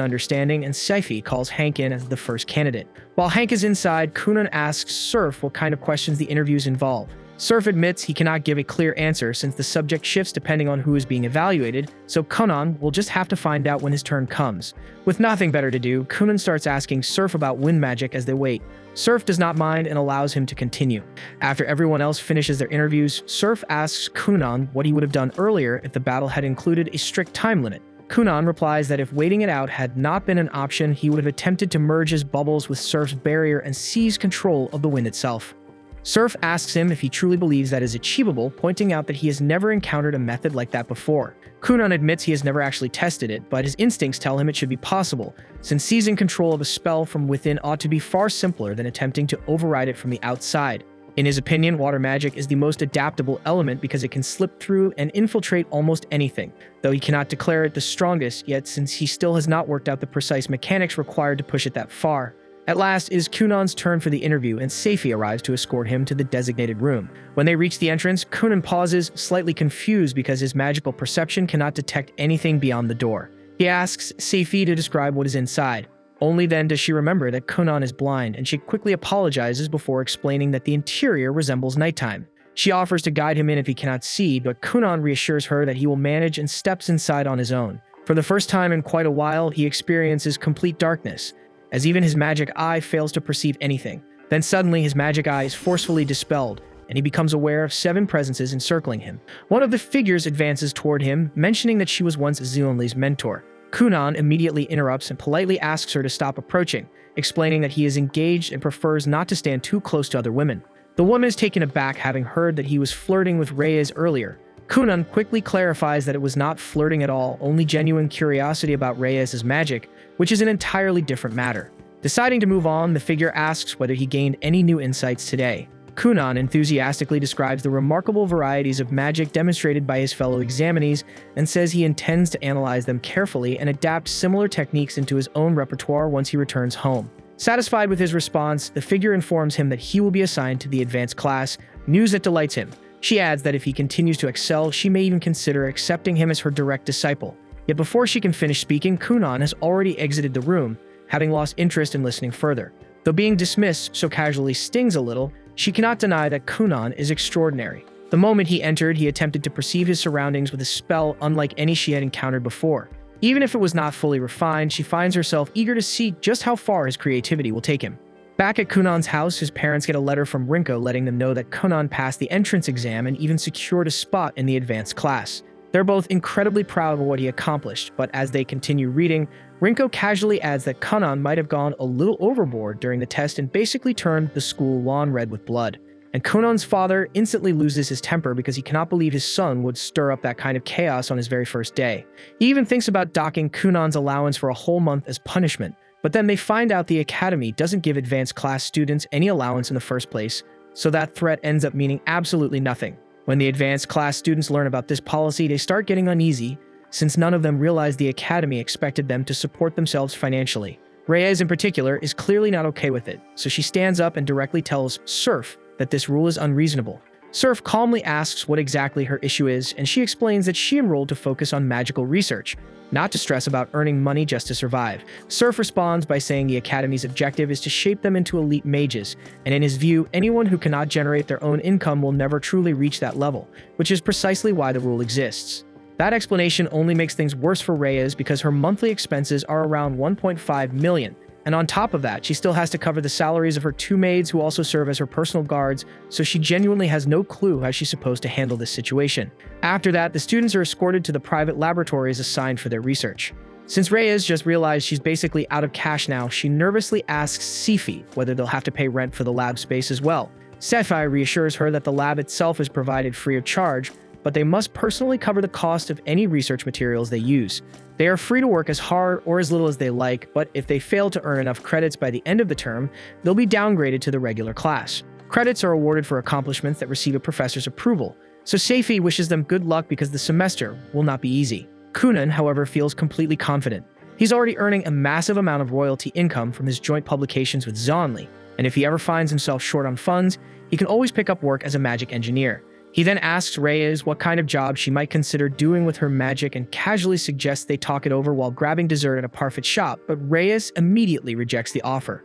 understanding, and Seifi calls Hank in as the first candidate. While Hank is inside, Kunan asks Surf what kind of questions the interviews involve. Surf admits he cannot give a clear answer since the subject shifts depending on who is being evaluated, so Kunan will just have to find out when his turn comes. With nothing better to do, Kunan starts asking Surf about wind magic as they wait. Surf does not mind and allows him to continue. After everyone else finishes their interviews, Surf asks Kunan what he would have done earlier if the battle had included a strict time limit. Kunan replies that if waiting it out had not been an option, he would have attempted to merge his bubbles with Surf's barrier and seize control of the wind itself. Surf asks him if he truly believes that is achievable, pointing out that he has never encountered a method like that before. Kunan admits he has never actually tested it, but his instincts tell him it should be possible, since seizing control of a spell from within ought to be far simpler than attempting to override it from the outside. In his opinion, water magic is the most adaptable element because it can slip through and infiltrate almost anything, though he cannot declare it the strongest yet since he still has not worked out the precise mechanics required to push it that far. At last, it is Kunan's turn for the interview, and Seifi arrives to escort him to the designated room. When they reach the entrance, Kunan pauses, slightly confused because his magical perception cannot detect anything beyond the door. He asks Seifi to describe what is inside. Only then does she remember that Kunan is blind, and she quickly apologizes before explaining that the interior resembles nighttime. She offers to guide him in if he cannot see, but Kunan reassures her that he will manage and steps inside on his own. For the first time in quite a while, he experiences complete darkness, as even his magic eye fails to perceive anything. Then suddenly his magic eye is forcefully dispelled, and he becomes aware of 7 presences encircling him. One of the figures advances toward him, mentioning that she was once Zhongli's mentor. Kunan immediately interrupts and politely asks her to stop approaching, explaining that he is engaged and prefers not to stand too close to other women. The woman is taken aback having heard that he was flirting with Reyes earlier. Kunan quickly clarifies that it was not flirting at all, only genuine curiosity about Reyes' magic, which is an entirely different matter. Deciding to move on, the figure asks whether he gained any new insights today. Kunan enthusiastically describes the remarkable varieties of magic demonstrated by his fellow examinees and says he intends to analyze them carefully and adapt similar techniques into his own repertoire once he returns home. Satisfied with his response, the figure informs him that he will be assigned to the advanced class, news that delights him. She adds that if he continues to excel, she may even consider accepting him as her direct disciple. Yet before she can finish speaking, Kunan has already exited the room, having lost interest in listening further. Though being dismissed so casually stings a little, she cannot deny that Kunan is extraordinary. The moment he entered, he attempted to perceive his surroundings with a spell unlike any she had encountered before. Even if it was not fully refined, she finds herself eager to see just how far his creativity will take him. Back at Kunan's house, his parents get a letter from Rinko letting them know that Kunan passed the entrance exam and even secured a spot in the advanced class. They're both incredibly proud of what he accomplished, but as they continue reading, Rinko casually adds that Kunan might have gone a little overboard during the test and basically turned the school lawn red with blood. And Kunan's father instantly loses his temper because he cannot believe his son would stir up that kind of chaos on his very first day. He even thinks about docking Kunan's allowance for a whole month as punishment, but then they find out the academy doesn't give advanced class students any allowance in the first place, so that threat ends up meaning absolutely nothing. When the advanced class students learn about this policy, they start getting uneasy, since none of them realize the academy expected them to support themselves financially. Reyes in particular is clearly not okay with it, so she stands up and directly tells Surf that this rule is unreasonable. Surf calmly asks what exactly her issue is, and she explains that she enrolled to focus on magical research, not to stress about earning money just to survive. Surf responds by saying the academy's objective is to shape them into elite mages, and in his view, anyone who cannot generate their own income will never truly reach that level, which is precisely why the rule exists. That explanation only makes things worse for Reyes because her monthly expenses are around 1.5 million, and on top of that, she still has to cover the salaries of her 2 maids who also serve as her personal guards, so she genuinely has no clue how she's supposed to handle this situation. After that, the students are escorted to the private laboratories assigned for their research. Since Reyes just realized she's basically out of cash now, she nervously asks Seifi whether they'll have to pay rent for the lab space as well. Seifi reassures her that the lab itself is provided free of charge, but they must personally cover the cost of any research materials they use. They are free to work as hard or as little as they like, but if they fail to earn enough credits by the end of the term, they'll be downgraded to the regular class. Credits are awarded for accomplishments that receive a professor's approval, so Seifi wishes them good luck because the semester will not be easy. Kunan, however, feels completely confident. He's already earning a massive amount of royalty income from his joint publications with Zhonli, and if he ever finds himself short on funds, he can always pick up work as a magic engineer. He then asks Reyes what kind of job she might consider doing with her magic and casually suggests they talk it over while grabbing dessert at a parfait shop, but Reyes immediately rejects the offer.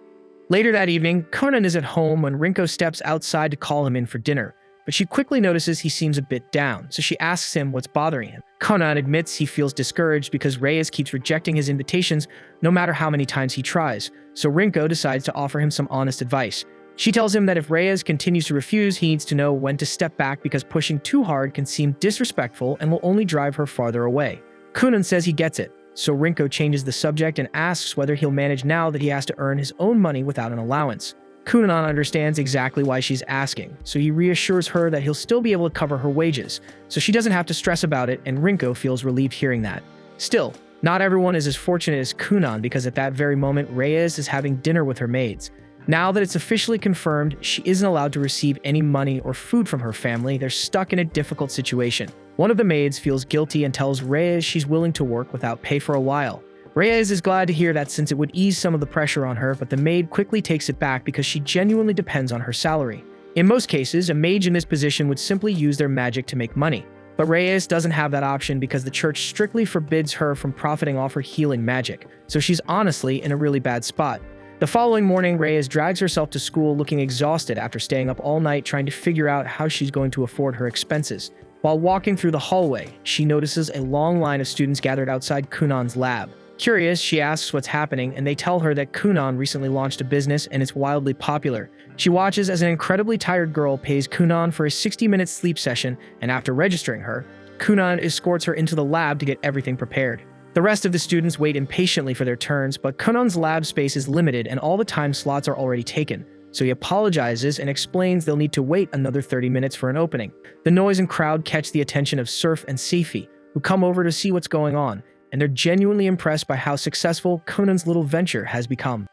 Later that evening, Conan is at home when Rinko steps outside to call him in for dinner, but she quickly notices he seems a bit down, so she asks him what's bothering him. Conan admits he feels discouraged because Reyes keeps rejecting his invitations no matter how many times he tries, so Rinko decides to offer him some honest advice. She tells him that if Reyes continues to refuse, he needs to know when to step back because pushing too hard can seem disrespectful and will only drive her farther away. Conan says he gets it, so Rinko changes the subject and asks whether he'll manage now that he has to earn his own money without an allowance. Conan understands exactly why she's asking, so he reassures her that he'll still be able to cover her wages, so she doesn't have to stress about it, and Rinko feels relieved hearing that. Still, not everyone is as fortunate as Conan because at that very moment, Reyes is having dinner with her maids. Now that it's officially confirmed she isn't allowed to receive any money or food from her family, they're stuck in a difficult situation. One of the maids feels guilty and tells Reyes she's willing to work without pay for a while. Reyes is glad to hear that since it would ease some of the pressure on her, but the maid quickly takes it back because she genuinely depends on her salary. In most cases, a mage in this position would simply use their magic to make money. But Reyes doesn't have that option because the church strictly forbids her from profiting off her healing magic, so she's honestly in a really bad spot. The following morning, Reyes drags herself to school looking exhausted after staying up all night trying to figure out how she's going to afford her expenses. While walking through the hallway, she notices a long line of students gathered outside Kunan's lab. Curious, she asks what's happening, and they tell her that Kunan recently launched a business and it's wildly popular. She watches as an incredibly tired girl pays Kunan for a 60-minute sleep session, and after registering her, Kunan escorts her into the lab to get everything prepared. The rest of the students wait impatiently for their turns, but Kunan's lab space is limited and all the time slots are already taken, so he apologizes and explains they'll need to wait another 30 minutes for an opening. The noise and crowd catch the attention of Surf and Seifi, who come over to see what's going on, and they're genuinely impressed by how successful Kunan's little venture has become.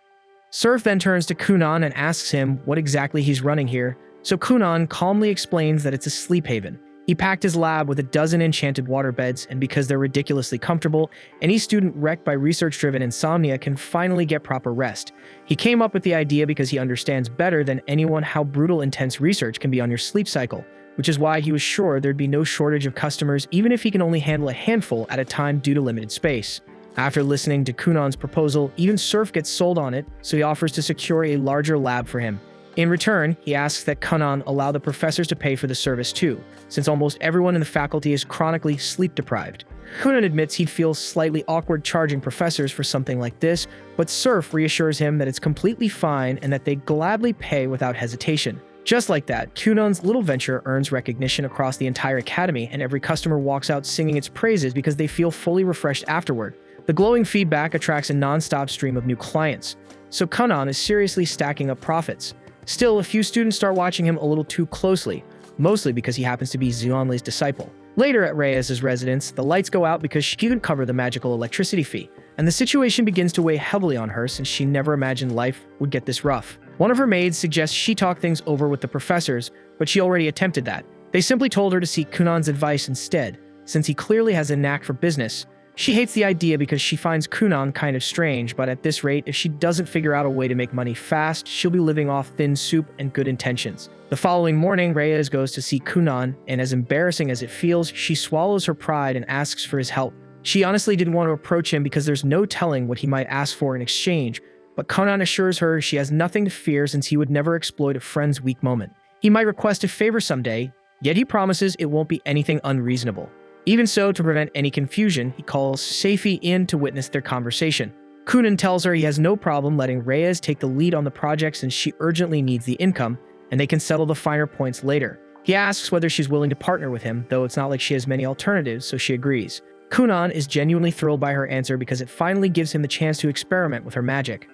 Surf then turns to Kunan and asks him what exactly he's running here, so Kunan calmly explains that it's a sleep haven. He packed his lab with a dozen enchanted water beds, and because they're ridiculously comfortable, any student wrecked by research-driven insomnia can finally get proper rest. He came up with the idea because he understands better than anyone how brutal intense research can be on your sleep cycle, which is why he was sure there'd be no shortage of customers even if he can only handle a handful at a time due to limited space. After listening to Kunan's proposal, even Surf gets sold on it, so he offers to secure a larger lab for him. In return, he asks that Kunan allow the professors to pay for the service too, since almost everyone in the faculty is chronically sleep-deprived. Kunan admits he'd feel slightly awkward charging professors for something like this, but Surf reassures him that it's completely fine and that they gladly pay without hesitation. Just like that, Kunan's little venture earns recognition across the entire academy, and every customer walks out singing its praises because they feel fully refreshed afterward. The glowing feedback attracts a non-stop stream of new clients, so Kunan is seriously stacking up profits. Still, a few students start watching him a little too closely, mostly because he happens to be Xuanli's disciple. Later at Reyes' residence, the lights go out because she couldn't cover the magical electricity fee, and the situation begins to weigh heavily on her since she never imagined life would get this rough. One of her maids suggests she talk things over with the professors, but she already attempted that. They simply told her to seek Kunan's advice instead, since he clearly has a knack for business. She hates the idea because she finds Kunan kind of strange, but at this rate, if she doesn't figure out a way to make money fast, she'll be living off thin soup and good intentions. The following morning, Reyes goes to see Kunan, and as embarrassing as it feels, she swallows her pride and asks for his help. She honestly didn't want to approach him because there's no telling what he might ask for in exchange, but Kunan assures her she has nothing to fear since he would never exploit a friend's weak moment. He might request a favor someday, yet he promises it won't be anything unreasonable. Even so, to prevent any confusion, he calls Seifi in to witness their conversation. Kunan tells her he has no problem letting Reyes take the lead on the project since she urgently needs the income, and they can settle the finer points later. He asks whether she's willing to partner with him, though it's not like she has many alternatives, so she agrees. Kunan is genuinely thrilled by her answer because it finally gives him the chance to experiment with her magic.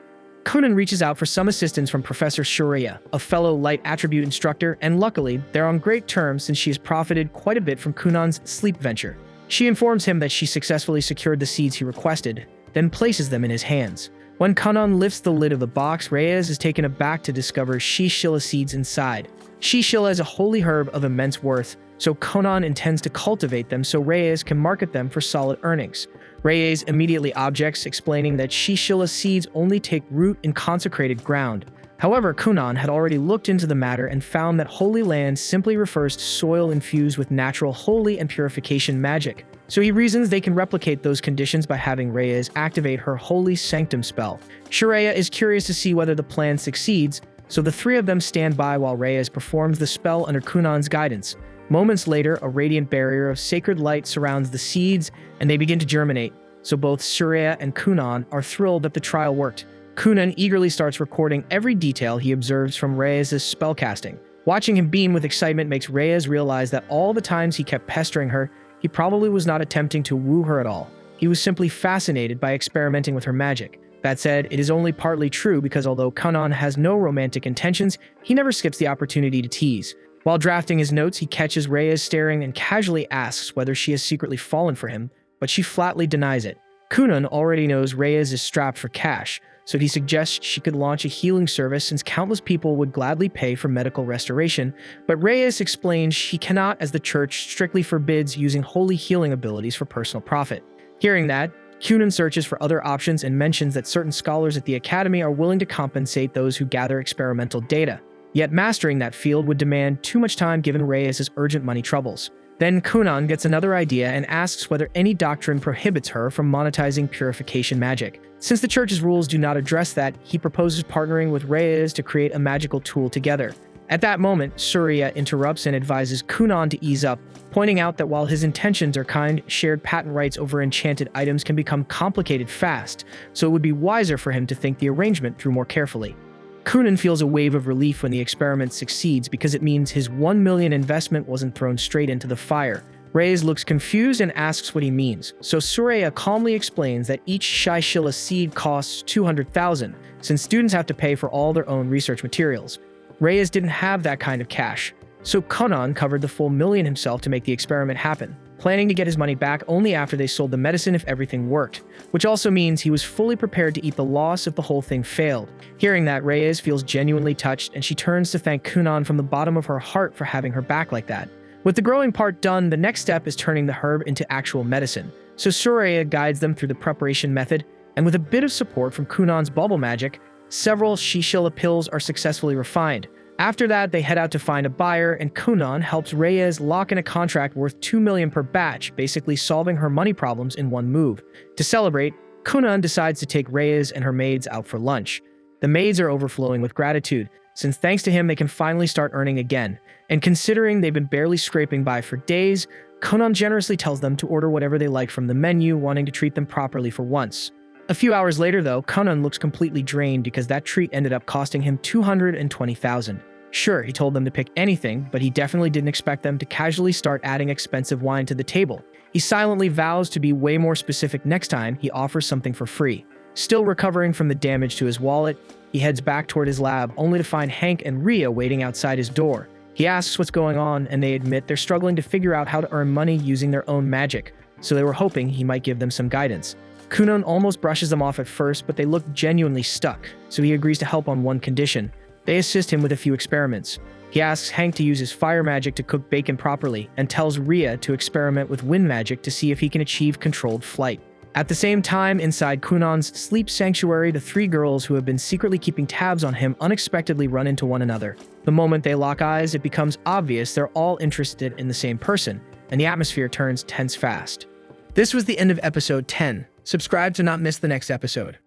Kunan reaches out for some assistance from Professor Shuriya, a fellow light attribute instructor, and luckily, they're on great terms since she has profited quite a bit from Kunan's sleep venture. She informs him that she successfully secured the seeds he requested, then places them in his hands. When Kunan lifts the lid of the box, Reyes is taken aback to discover Shishilla seeds inside. Shishilla is a holy herb of immense worth, so Kunan intends to cultivate them so Reyes can market them for solid earnings. Reyes immediately objects, explaining that Shishilla seeds only take root in consecrated ground, However, Kunan had already looked into the matter and found that holy land simply refers to soil infused with natural holy and purification magic. So he reasons they can replicate those conditions by having Reyes activate her Holy Sanctum spell. Shreya is curious to see whether the plan succeeds, so the three of them stand by while Reyes performs the spell under Kunan's guidance. Moments later, a radiant barrier of sacred light surrounds the seeds, and they begin to germinate. So both Shreya and Kunan are thrilled that the trial worked. Kunan eagerly starts recording every detail he observes from Reyes' spellcasting. Watching him beam with excitement makes Reyes realize that all the times he kept pestering her, he probably was not attempting to woo her at all. He was simply fascinated by experimenting with her magic. That said, it is only partly true because although Kunan has no romantic intentions, he never skips the opportunity to tease. While drafting his notes, he catches Reyes staring and casually asks whether she has secretly fallen for him, but she flatly denies it. Kunan already knows Reyes is strapped for cash, so he suggests she could launch a healing service since countless people would gladly pay for medical restoration, but Reyes explains she cannot as the church strictly forbids using holy healing abilities for personal profit. Hearing that, Kunan searches for other options and mentions that certain scholars at the academy are willing to compensate those who gather experimental data. Yet mastering that field would demand too much time given Reyes' urgent money troubles. Then Kunan gets another idea and asks whether any doctrine prohibits her from monetizing purification magic. Since the church's rules do not address that, he proposes partnering with Reyes to create a magical tool together. At that moment, Surya interrupts and advises Kunan to ease up, pointing out that while his intentions are kind, shared patent rights over enchanted items can become complicated fast, so it would be wiser for him to think the arrangement through more carefully. Kunan feels a wave of relief when the experiment succeeds because it means his 1 million investment wasn't thrown straight into the fire. Reyes looks confused and asks what he means, so Surya calmly explains that each Shishila seed costs 200,000, since students have to pay for all their own research materials. Reyes didn't have that kind of cash, so Kunan covered the full million himself to make the experiment happen, planning to get his money back only after they sold the medicine if everything worked, which also means he was fully prepared to eat the loss if the whole thing failed. Hearing that, Reyes feels genuinely touched, and she turns to thank Kunan from the bottom of her heart for having her back like that. With the growing part done, the next step is turning the herb into actual medicine, so Surya guides them through the preparation method, and with a bit of support from Kunan's bubble magic, several Shishila pills are successfully refined. After that, they head out to find a buyer, and Kunan helps Reyes lock in a contract worth 2 million per batch, basically solving her money problems in one move. To celebrate, Kunan decides to take Reyes and her maids out for lunch. The maids are overflowing with gratitude, since thanks to him they can finally start earning again. And considering they've been barely scraping by for days, Kunan generously tells them to order whatever they like from the menu, wanting to treat them properly for once. A few hours later though, Kunan looks completely drained because that treat ended up costing him 220,000. Sure, he told them to pick anything, but he definitely didn't expect them to casually start adding expensive wine to the table. He silently vows to be way more specific next time he offers something for free. Still recovering from the damage to his wallet, he heads back toward his lab, only to find Hank and Rhea waiting outside his door. He asks what's going on, and they admit they're struggling to figure out how to earn money using their own magic, so they were hoping he might give them some guidance. Kunan almost brushes them off at first, but they look genuinely stuck, so he agrees to help on one condition. They assist him with a few experiments. He asks Hank to use his fire magic to cook bacon properly, and tells Rhea to experiment with wind magic to see if he can achieve controlled flight. At the same time, inside Kunan's sleep sanctuary, the three girls who have been secretly keeping tabs on him unexpectedly run into one another. The moment they lock eyes, it becomes obvious they're all interested in the same person, and the atmosphere turns tense fast. This was the end of episode 10. Subscribe to not miss the next episode.